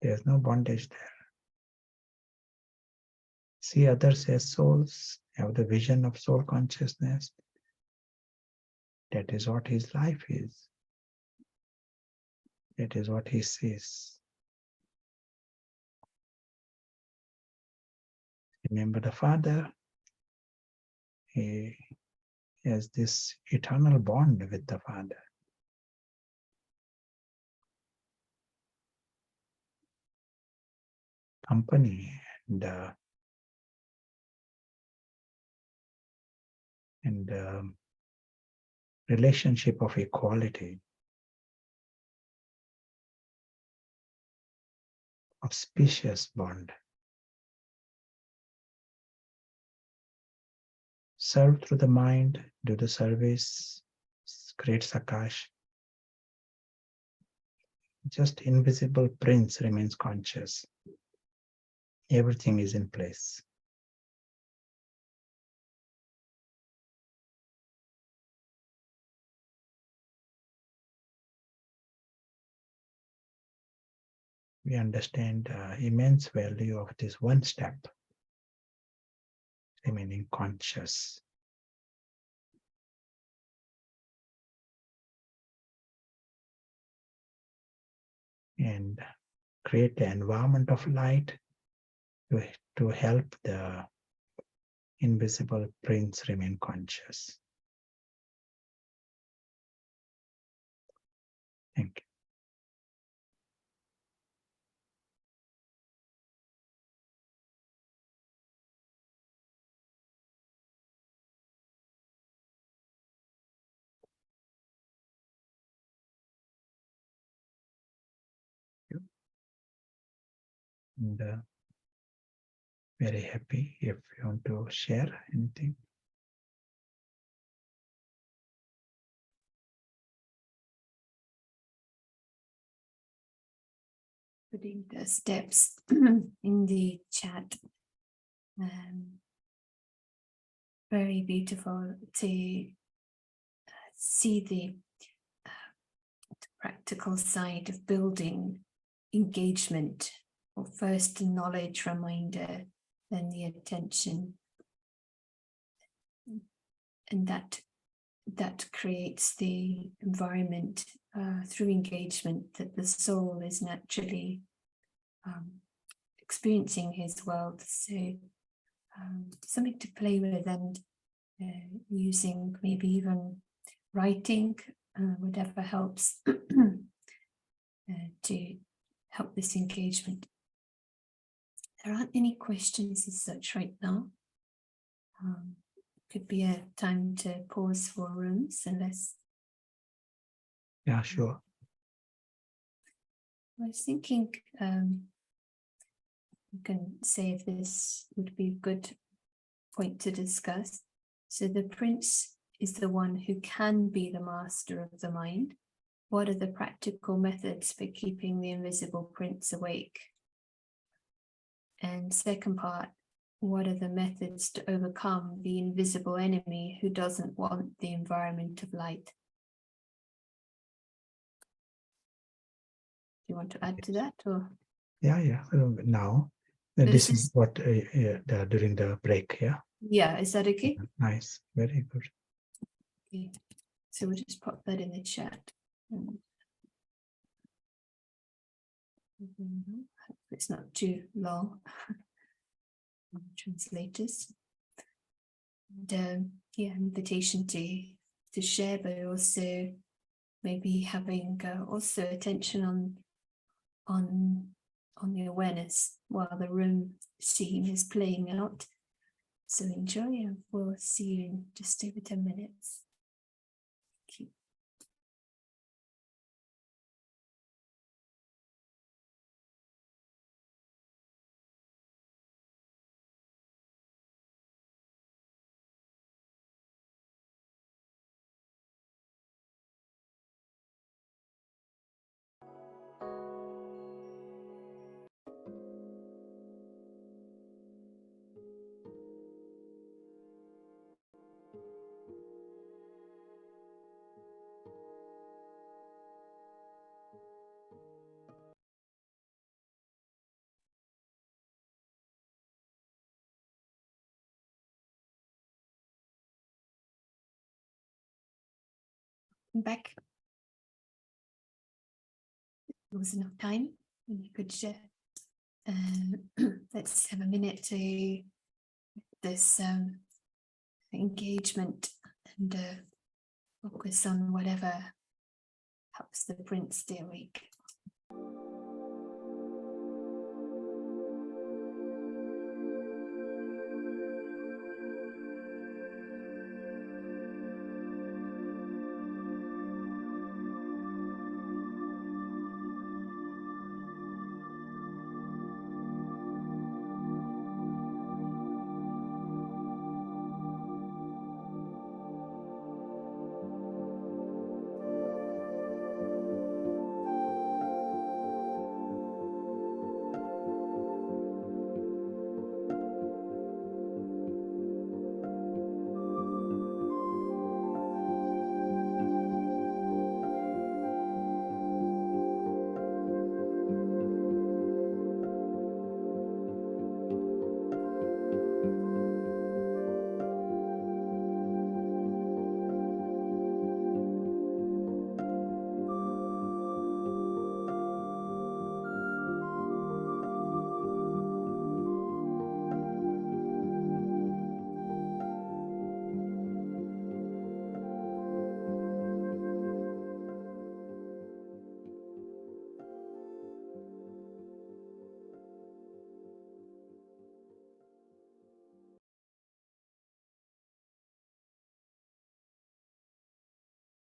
S3: There's no bondage there. See others as souls, have the vision of soul consciousness. That is what his life is. That is what he sees. Remember the Father, he has this eternal bond with the Father. Company and relationship of equality, auspicious bond. Serve through the mind, do the service, create Sakash. Just invisible prince remains conscious. Everything is in place. We understand the immense value of this one step, remaining conscious. And create the environment of light to help the invisible prince remain conscious. Thank you. And very happy if you want to share anything.
S1: Putting the steps in the chat. Very beautiful to see the practical side of building engagement, or first knowledge reminder, then the attention, and that creates the environment through engagement that the soul is naturally experiencing his world. So something to play with, and using maybe even writing, whatever helps to help this engagement. There aren't any questions as such right now. Could be a time to pause for rooms, unless.
S3: Yeah, sure.
S1: I was thinking you can say if this would be a good point to discuss. So the prince is the one who can be the master of the mind. What are the practical methods for keeping the invisible prince awake? And second part, what are the methods to overcome the invisible enemy who doesn't want the environment of light? Do you want to add to that, or?
S3: Yeah. Now, this is what during the break.
S1: Yeah, is that okay?
S3: Nice, very good.
S1: Okay. So we'll just pop that in the chat. It's not too long. Translators. And invitation to share, but also maybe having also attention on the awareness while the room scene is playing out. So enjoy, and we'll see you in just over 10 minutes. Thank you. Back. There was enough time, and you could share. Let's have a minute to this engagement, and focus on whatever helps the prince stay awake.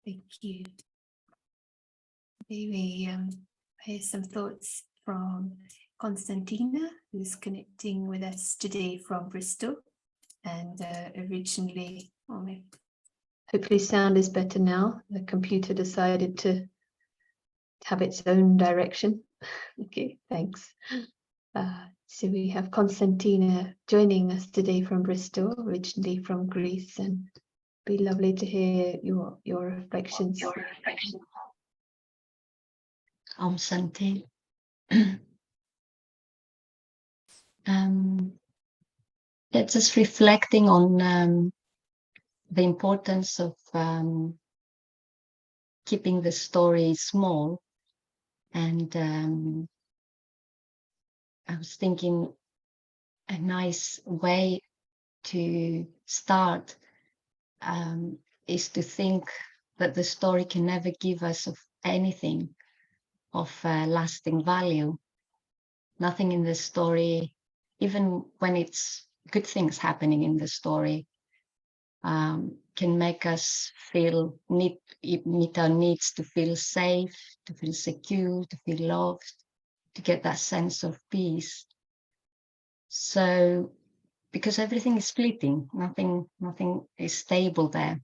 S1: Thank you. We hear some thoughts from Constantina, who's connecting with us today from Bristol. And originally, hopefully sound is better now. The computer decided to have its own direction. Okay, thanks. So we have Constantina joining us today from Bristol, originally from Greece, and be lovely to hear your reflections.
S4: Om Santi. Just reflecting on the importance of keeping the story small. And I was thinking a nice way to start is to think that the story can never give us of anything of lasting value. Nothing in the story, even when it's good things happening in the story, can make us feel meet our needs to feel safe, to feel secure, to feel loved, to get that sense of peace. So, because everything is fleeting, nothing is stable there.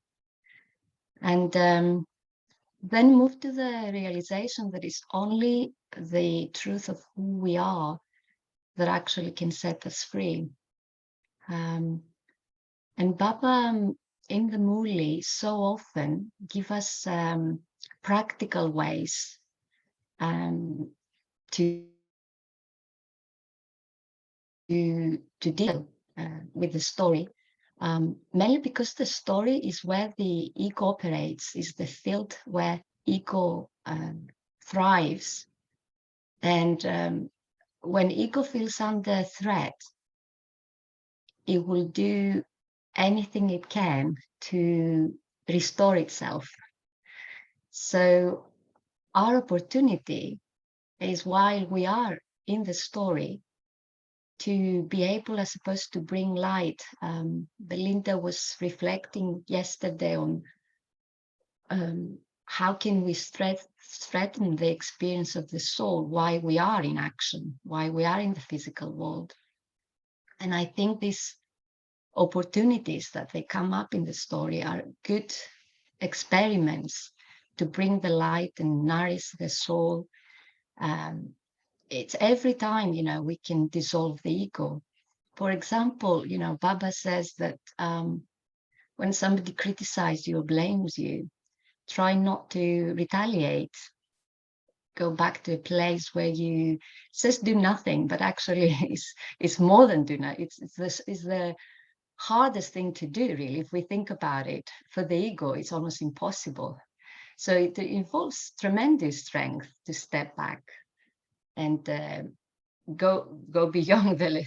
S4: And then move to the realization that it's only the truth of who we are that actually can set us free. And Baba in the Muli so often give us practical ways to deal with the story, mainly because the story is where the ego operates, is the field where ego thrives. And when ego feels under threat, it will do anything it can to restore itself. So our opportunity is, while we are in the story, to be able, I suppose, to bring light. Belinda was reflecting yesterday on how can we strengthen the experience of the soul, why we are in action, why we are in the physical world. And I think these opportunities that they come up in the story are good experiments to bring the light and nourish the soul. It's every time, we can dissolve the ego. For example, Baba says that when somebody criticizes you or blames you, try not to retaliate. Go back to a place where you says do nothing, but actually it's more than do nothing. It's the hardest thing to do, really. If we think about it, for the ego, it's almost impossible. So it involves tremendous strength to step back and go beyond the,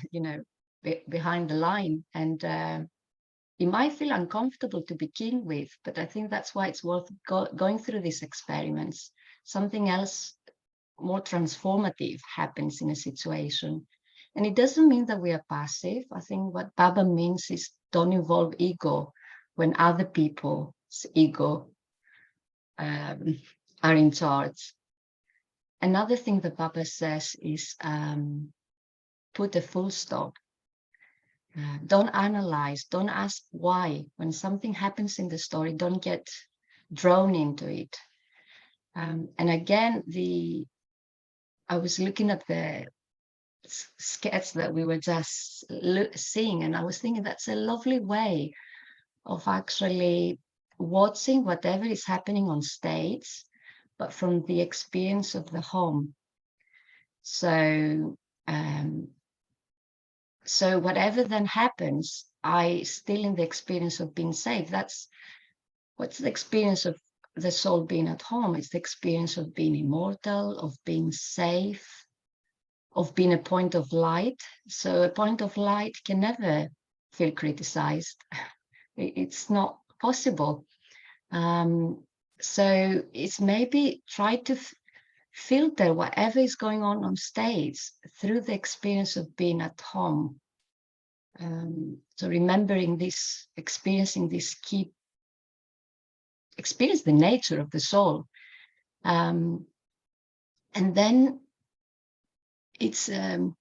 S4: behind the line. And it might feel uncomfortable to begin with, but I think that's why it's worth going through these experiments. Something else more transformative happens in a situation. And it doesn't mean that we are passive. I think what Baba means is don't involve ego when other people's ego are in charge. Another thing that Baba says is put a full stop. Don't analyze, don't ask why. When something happens in the story, don't get drawn into it. And again, I was looking at the sketch that we were just seeing, and I was thinking that's a lovely way of actually watching whatever is happening on stage, but from the experience of the home. So so whatever then happens, I still in the experience of being safe. That's what's the experience of the soul being at home. It's the experience of being immortal, of being safe, of being a point of light. So a point of light can never feel criticized. It's not possible. So it's maybe try to filter whatever is going on stage through the experience of being at home. So remembering this, experiencing this key experience the nature of the soul. And then it's the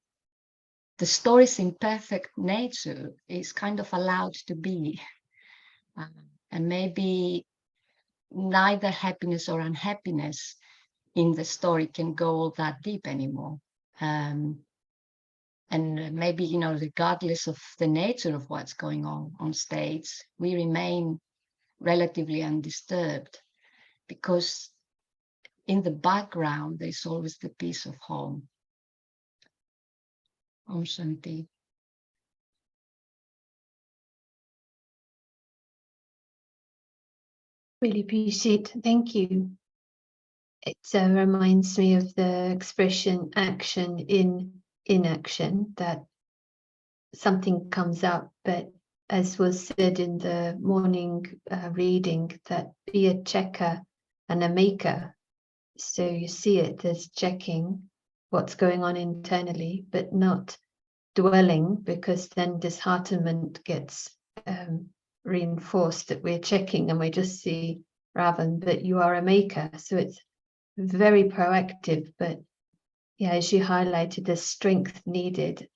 S4: story's imperfect nature is kind of allowed to be. And maybe neither happiness or unhappiness in the story can go all that deep anymore. And maybe, you know, regardless of the nature of what's going on stage, we remain relatively undisturbed, because in the background, there's always the peace of home. Om Shanti.
S1: Really appreciate. Thank you. It reminds me of the expression action in inaction, that something comes up, but as was said in the morning reading, that be a checker and a maker. So you see it as checking what's going on internally, but not dwelling, because then disheartenment gets reinforced that we're checking and we just see Ravan, but you are a maker. So it's very proactive, but yeah, as you highlighted, the strength needed.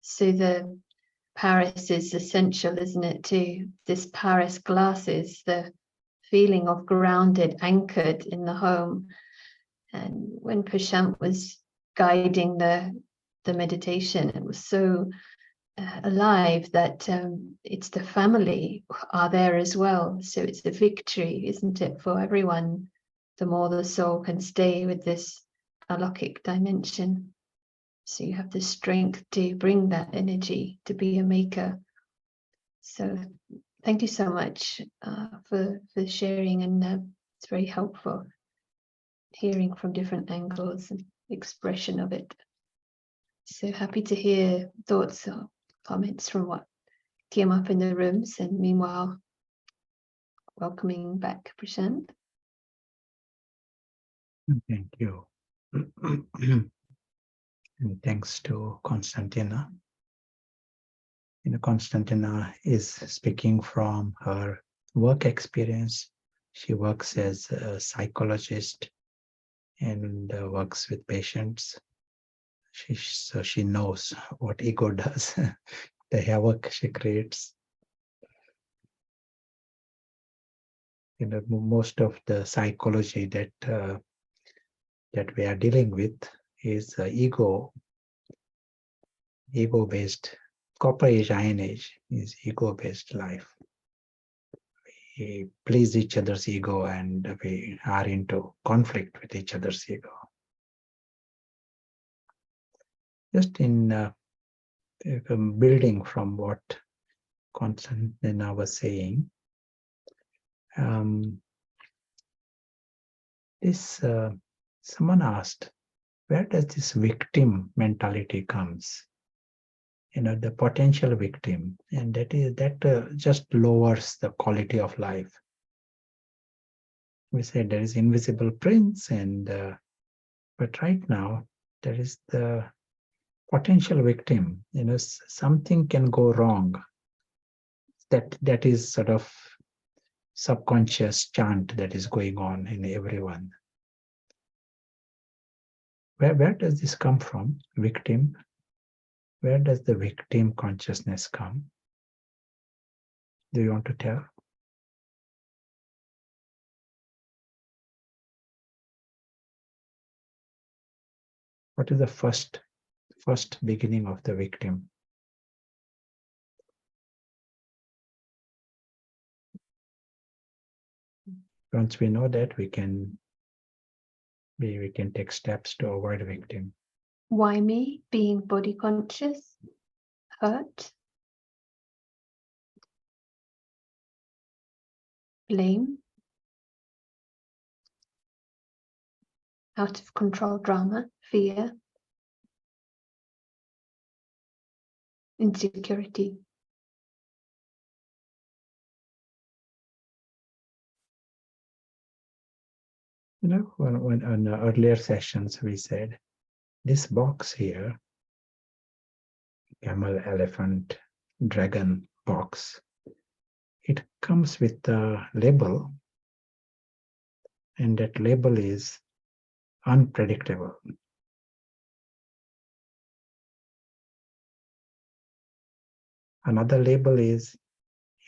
S1: So the Paris is essential, isn't it, to this Paris glasses, the feeling of grounded, anchored in the home. And when Prashant was guiding the meditation, it was so alive that it's the family are there as well. So it's a victory, isn't it, for everyone, the more the soul can stay with this alokik dimension. So you have the strength to bring that energy, to be a maker. So thank you so much for sharing, and it's very helpful hearing from different angles and expression of it. So happy to hear thoughts or comments from what came up in the rooms, and meanwhile welcoming back Prashant.
S3: Thank you. And thanks to Constantina. You know, Constantina is speaking from her work experience. She works as a psychologist and works with patients. So she knows what ego does, the havoc she creates. You know, most of the psychology that that we are dealing with is ego-based. Copper age, iron age is ego-based life. We please each other's ego, and we are into conflict with each other's ego. Just in building from what Constantina was saying, someone asked, where does this victim mentality comes? You know, the potential victim, and that just lowers the quality of life. We said there is invisible prince, and but right now there is the potential victim. You know, something can go wrong. That is sort of subconscious chant that is going on in everyone. Where does this come from? Victim. Where does the victim consciousness come? Do you want to tell? What is the first beginning of the victim? Once we know that, we can take steps to avoid victim.
S1: Why me? Being body conscious, hurt, blame, out of control drama, fear, insecurity.
S3: You know, when on earlier sessions we said, this box here, camel, elephant, dragon box, it comes with a label, And that label is unpredictable. Another label is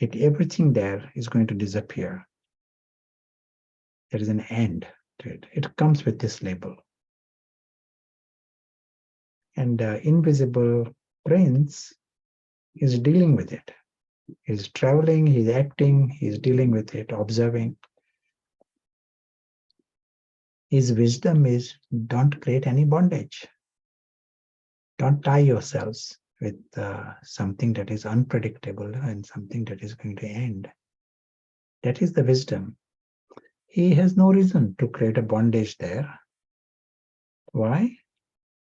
S3: everything there is going to disappear. There is an end to it. It comes with this label. And the invisible prince is dealing with it. He's traveling, he's acting, he's dealing with it, observing. His wisdom is don't create any bondage. Don't tie yourselves with something that is unpredictable and something that is going to end. That is the wisdom. He has no reason to create a bondage there. Why?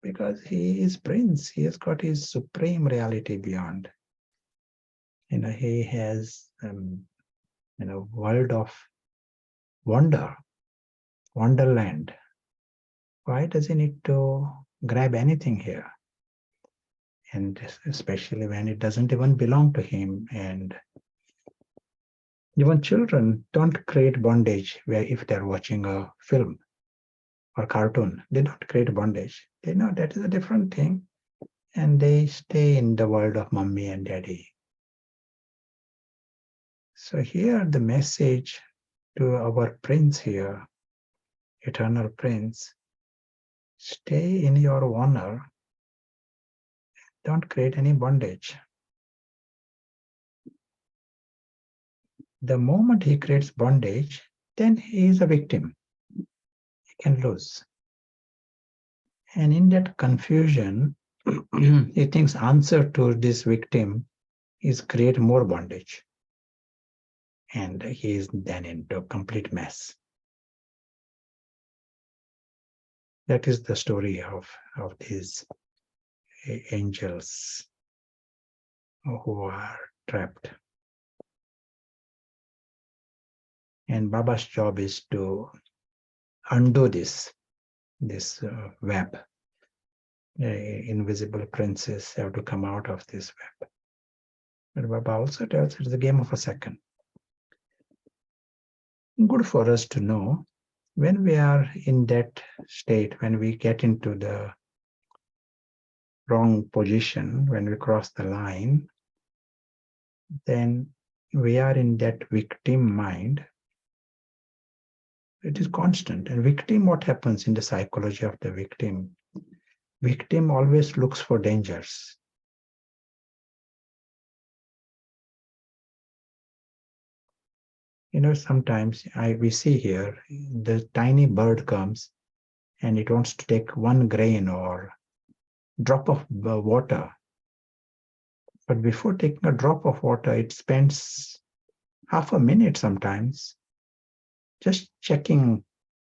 S3: Because he is prince. He has got his supreme reality beyond. He has world of wonder, wonderland. Why does he need to grab anything here? And especially when it doesn't even belong to him. And even children don't create bondage where if they're watching a film or cartoon, they don't create bondage. They know that is a different thing. And they stay in the world of mommy and daddy. So here the message to our prince here, eternal prince, stay in your honor. Don't create any bondage. The moment he creates bondage, then he is a victim. He can lose. And in that confusion, he thinks answer to this victim is create more bondage. And he is then into a complete mess. That is the story of these angels who are trapped. And Baba's job is to undo this web. Invisible princes have to come out of this web. But Baba also tells it's a game of a second. Good for us to know when we are in that state, when we get into the wrong position, when we cross the line, then we are in that victim mind. It is constant. And victim, what happens in the psychology of the victim? Victim always looks for dangers. Sometimes we see here, the tiny bird comes and it wants to take one grain or drop of water. But before taking a drop of water, it spends half a minute sometimes just checking,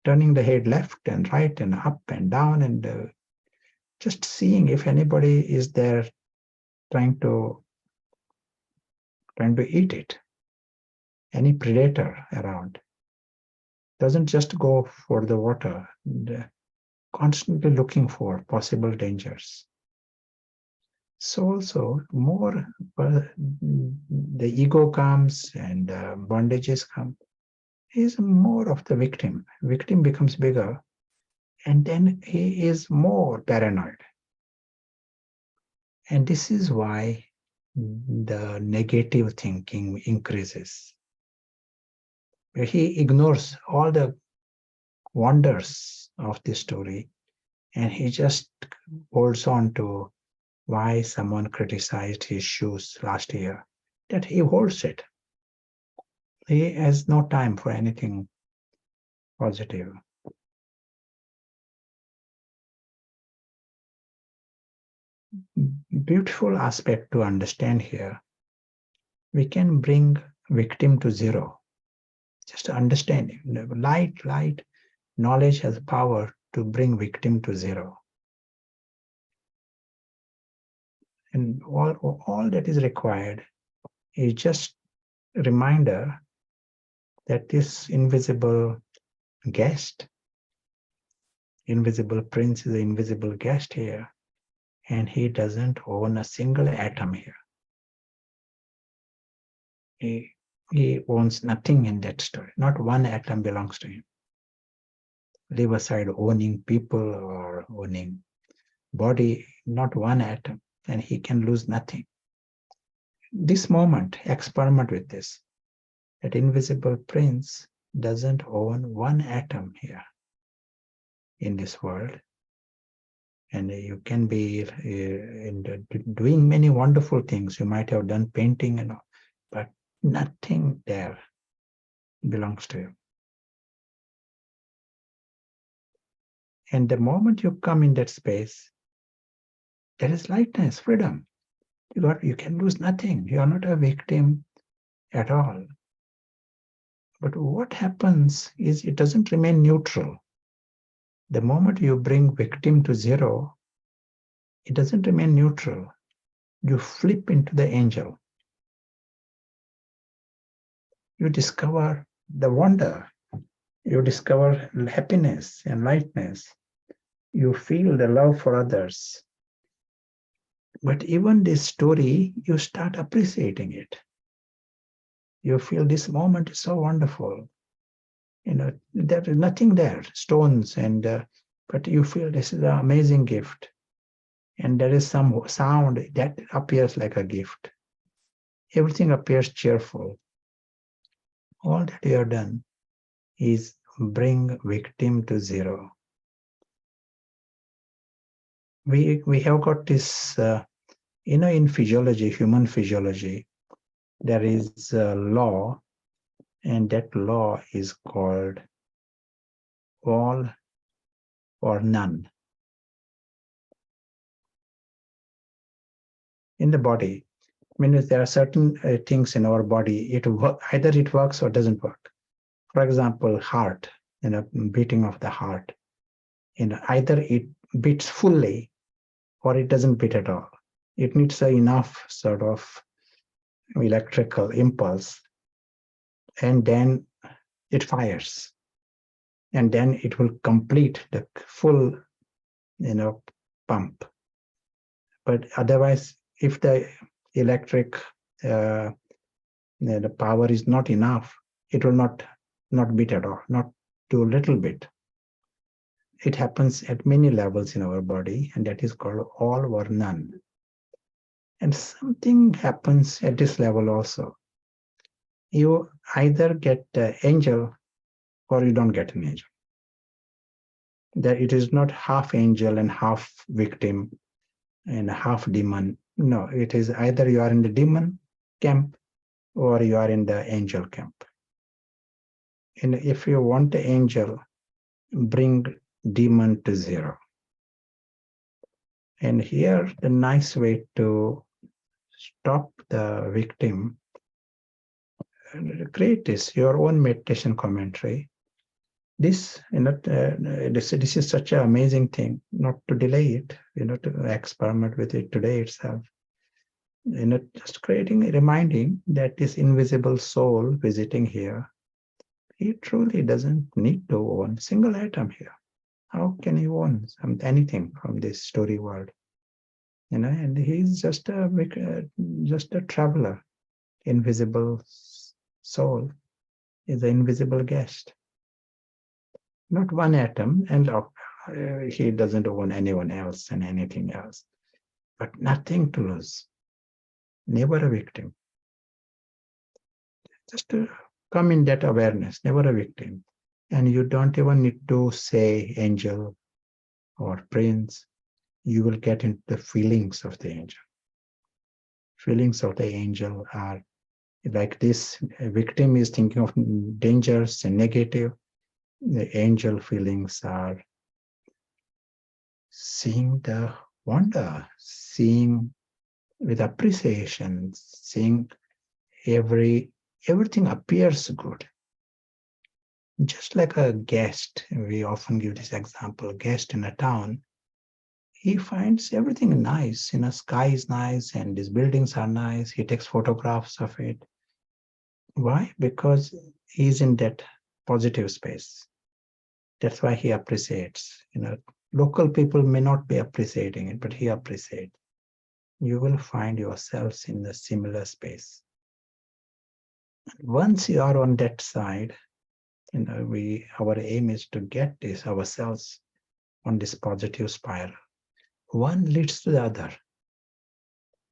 S3: turning the head left and right and up and down and just seeing if anybody is there trying to eat it. Any predator around. Doesn't just go for the water, constantly looking for possible dangers. So also more the ego comes and bondages come, is more of the victim. Victim becomes bigger and then he is more paranoid. And this is why the negative thinking increases. He ignores all the wonders of this story and he just holds on to why someone criticized his shoes last year, that he holds it. He has no time for anything positive. Beautiful aspect to understand here. We can bring victim to zero. Just understanding. Light, knowledge has power to bring victim to zero. And all that is required is just a reminder that this invisible guest, invisible prince is an invisible guest here, and he doesn't own a single atom here. He owns nothing in that story. Not one atom belongs to him. Leave aside owning people or owning body, not one atom, and he can lose nothing. This moment, experiment with this. That invisible prince doesn't own one atom here in this world. And you can be doing many wonderful things. You might have done painting and all, but nothing there belongs to you. And the moment you come in that space, there is lightness, freedom. You can lose nothing. You are not a victim at all. But what happens is it doesn't remain neutral. The moment you bring victim to zero, it doesn't remain neutral. You flip into the angel. You discover the wonder. You discover happiness and lightness. You feel the love for others. But even this story, you start appreciating it. You feel this moment is so wonderful. There is nothing there, stones, but you feel this is an amazing gift. And there is some sound that appears like a gift. Everything appears cheerful. All that you have done is bring victim to zero. We have got this, in physiology, human physiology, there is a law, and that law is called all or none. In the body, there are certain things in our body, either it works or doesn't work. For example, heart, beating of the heart, either it beats fully or it doesn't beat at all. It needs enough sort of electrical impulse, and then it fires, and then it will complete the full pump. But otherwise, if the electric the power is not enough, it will not beat at all, not do a little bit. It happens at many levels in our body, and that is called all or none. And something happens at this level also. You either get the angel or you don't get an angel. That it is not half angel and half victim and half demon. No, it is either you are in the demon camp or you are in the angel camp. And if you want the angel, bring demon to zero. And here, the nice way to stop the victim, create this, your own meditation commentary. This, this is such an amazing thing, not to delay it, to experiment with it today itself. Just reminding that this invisible soul visiting here, he truly doesn't need to own a single atom here. How can he own anything from this story world? And he's just a traveler. Invisible soul is an invisible guest. Not one atom, and he doesn't own anyone else and anything else, but nothing to lose. Never a victim. Just to come in that awareness, never a victim. And you don't even need to say angel or prince. You will get into the feelings of the angel. Feelings of the angel are like this. A victim is thinking of dangers and negative. The angel feelings are seeing the wonder, seeing with appreciation, seeing everything appears good. Just like a guest, we often give this example, a guest in a town, he finds everything nice, sky is nice and these buildings are nice, he takes photographs of it. Why? Because he's in that positive space. That's why he appreciates. Local people may not be appreciating it, but he appreciates. You will find yourselves in a similar space. Once you are on that side, our aim is to get this ourselves on this positive spiral. One leads to the other.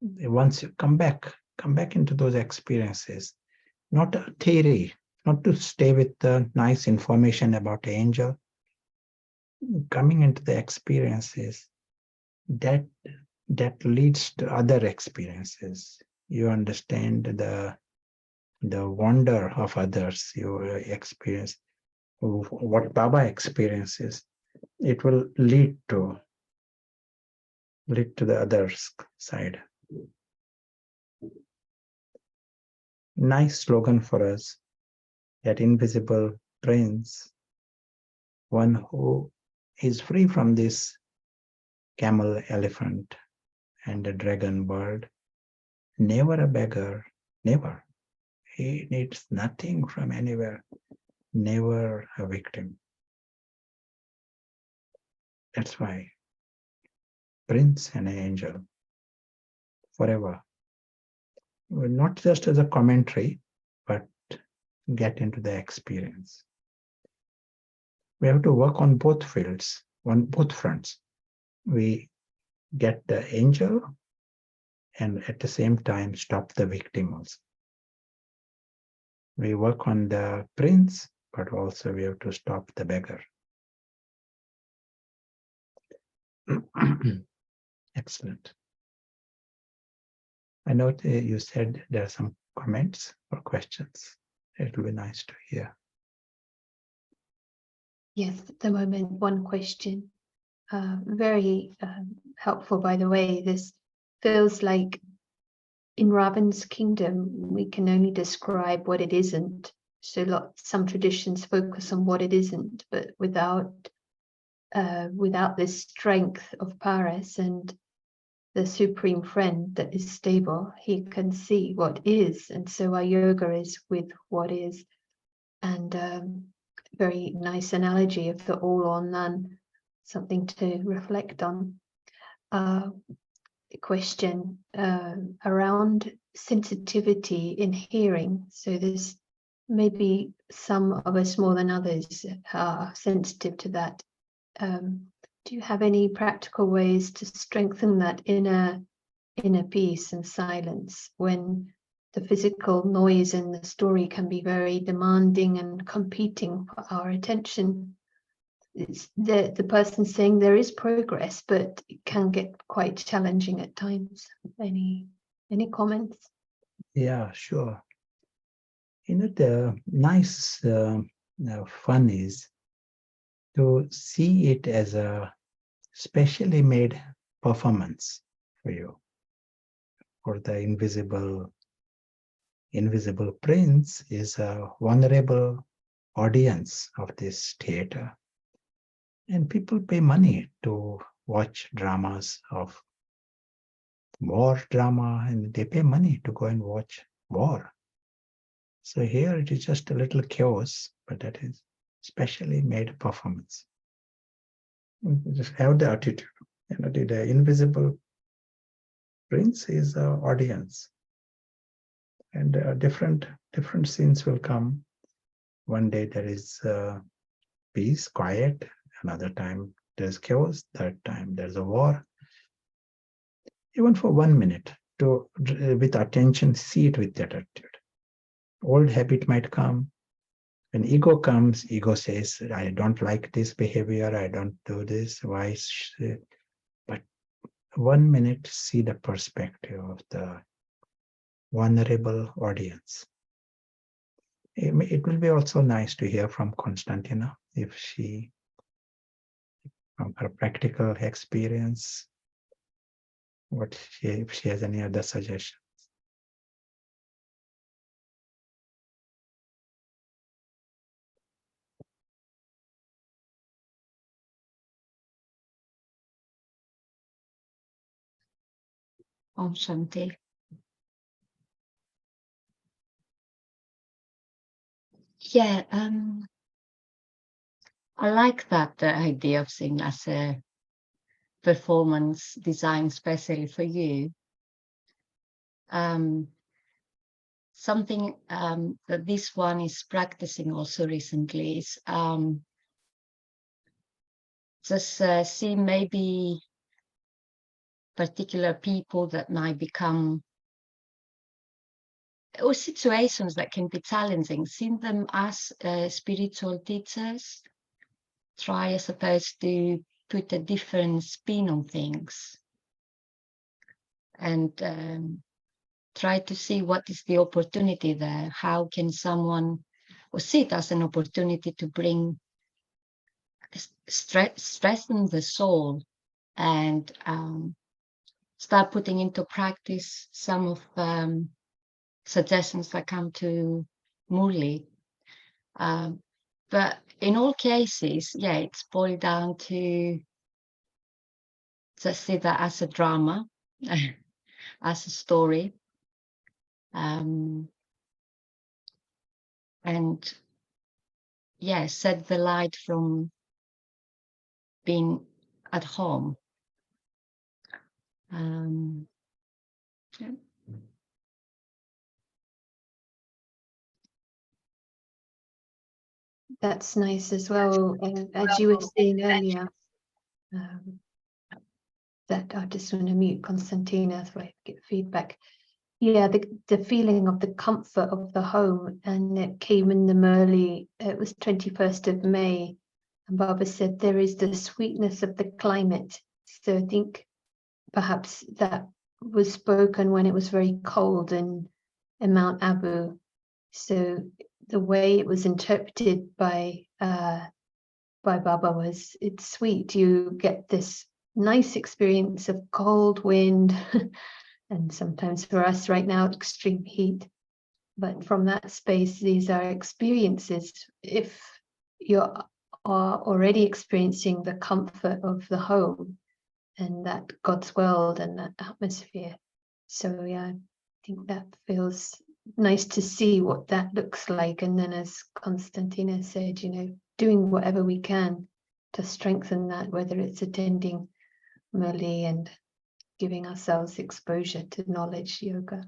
S3: Once you come back into those experiences, not a theory, not to stay with the nice information about angel, coming into the experiences that leads to other experiences. You understand the wonder of others. You experience what Baba experiences. It will lead to the other side. Nice slogan for us, that invisible prince, one who is free from this camel, elephant, and the dragon bird, never a beggar, never. He needs nothing from anywhere, never a victim. That's why prince and angel, forever. Not just as a commentary, but get into the experience. We have to work on both fields, on both fronts. We get the angel and at the same time stop the victim also. We work on the prince, but also we have to stop the beggar. Excellent. I know you said there are some comments or questions. It will be nice to hear.
S1: Yes, at the moment, one question. Very helpful, by the way. This feels like in Ravan's kingdom, we can only describe what it isn't. So some traditions focus on what it isn't, but without this strength of Paras and the supreme friend that is stable, he can see what is. And so our yoga is with what is. And very nice analogy of the all or none, something to reflect on. Question around sensitivity in hearing. So there's maybe some of us more than others are sensitive to that. Do you have any practical ways to strengthen that inner peace and silence when the physical noise in the story can be very demanding and competing for our attention? It's the person saying there is progress, but it can get quite challenging at times. Any comments?
S3: Yeah, sure. The nice fun is to see it as a specially made performance for you. Or the invisible prince is a vulnerable audience of this theater. And people pay money to watch dramas of war drama, and they pay money to go and watch war. So here it is just a little chaos, but that is specially made performance. Just have the attitude. The invisible prince is an audience, and different scenes will come. One day there is peace, quiet. Another time there's chaos. Third time there's a war. Even for 1 minute, to with attention, see it with that attitude. Old habit might come. When ego comes, ego says, I don't like this behavior, I don't do this, why? But 1 minute, see the perspective of the vulnerable audience. It will be also nice to hear from Constantina, if she, from her practical experience, if she has any other suggestions.
S4: Om Shanti. Yeah, I like that idea of seeing as a performance designed specially for you. something that this one is practicing also recently is just see maybe particular people that might become, or situations that can be challenging, seeing them as spiritual teachers. Try, I suppose, to put a different spin on things and try to see what is the opportunity there. How can someone, or see it as an opportunity to bring, strengthen the soul and start putting into practice some of suggestions that come to Murli. But in all cases, yeah, it's boiled down to just see that as a drama, as a story. And yeah, set the light from being at home. Yeah.
S1: That's nice as well. As you were saying earlier, that I just want to mute Constantina so I get feedback. Yeah, the feeling of the comfort of the home, and it came in the Murli. It was 21st of May, and Baba said there is the sweetness of the climate. So I think perhaps that was spoken when it was very cold in Mount Abu. So the way it was interpreted by Baba was, it's sweet. You get this nice experience of cold wind. And sometimes for us right now, extreme heat. But from that space, these are experiences. If you are already experiencing the comfort of the home and that God's world and that atmosphere. So yeah, I think that feels nice to see what that looks like. And then as Constantina said, you know, doing whatever we can to strengthen that, whether it's attending Murli and giving ourselves exposure to knowledge yoga.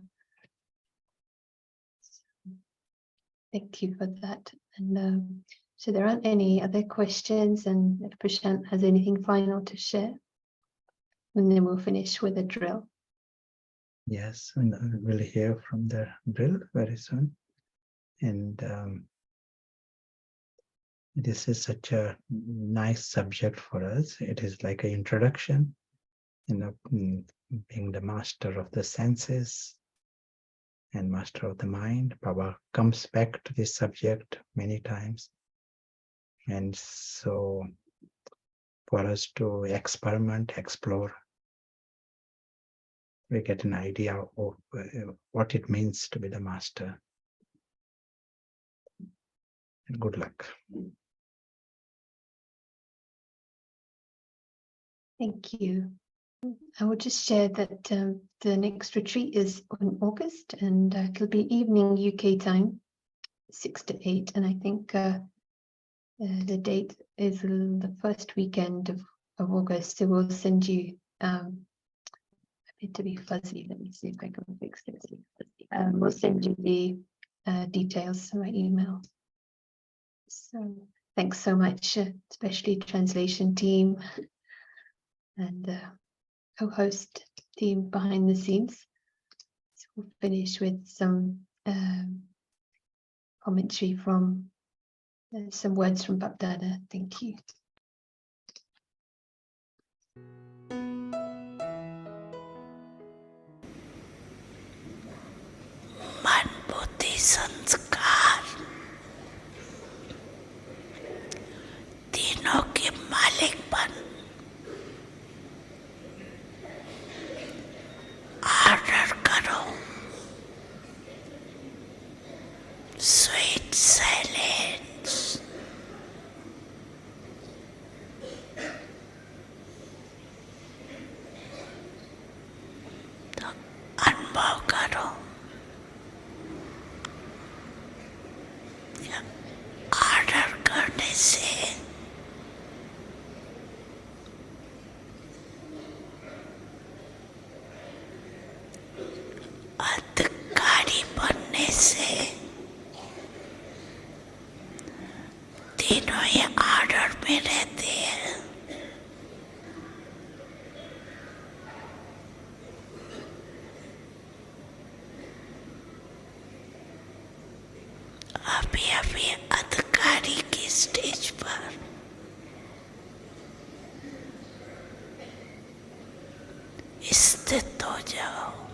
S1: Thank you for that. And so there aren't any other questions, and if Prashant has anything final to share, and then we'll finish with a drill.
S3: Yes, and we'll hear from the drill very soon. And this is such a nice subject for us. It is like an introduction, you know, being the master of the senses and master of the mind. Baba comes back to this subject many times. And so for us to experiment, explore, we get an idea of what it means to be the master. And good luck.
S1: Thank you. I will just share that the next retreat is in August, and it'll be evening UK time, 6 to 8. And I think the date is the first weekend of August. So we'll send you a bit to be fuzzy. Let me see if I can fix this. We'll send you the details by email. So thanks so much, especially translation team and co-host team behind the scenes. So we'll finish with some commentary from some words from Bapdada. Thank you.
S2: मन बुद्धि संस्कार तीनों के मालिक बन order करो sweet silence तो अनुभव करो ऑर्डर करने से अधिकारी बनने से तीनों ही ऑर्डर में रहते हैं। अभी अभी अधिकारी की स्टेज पर स्थित हो जाओ।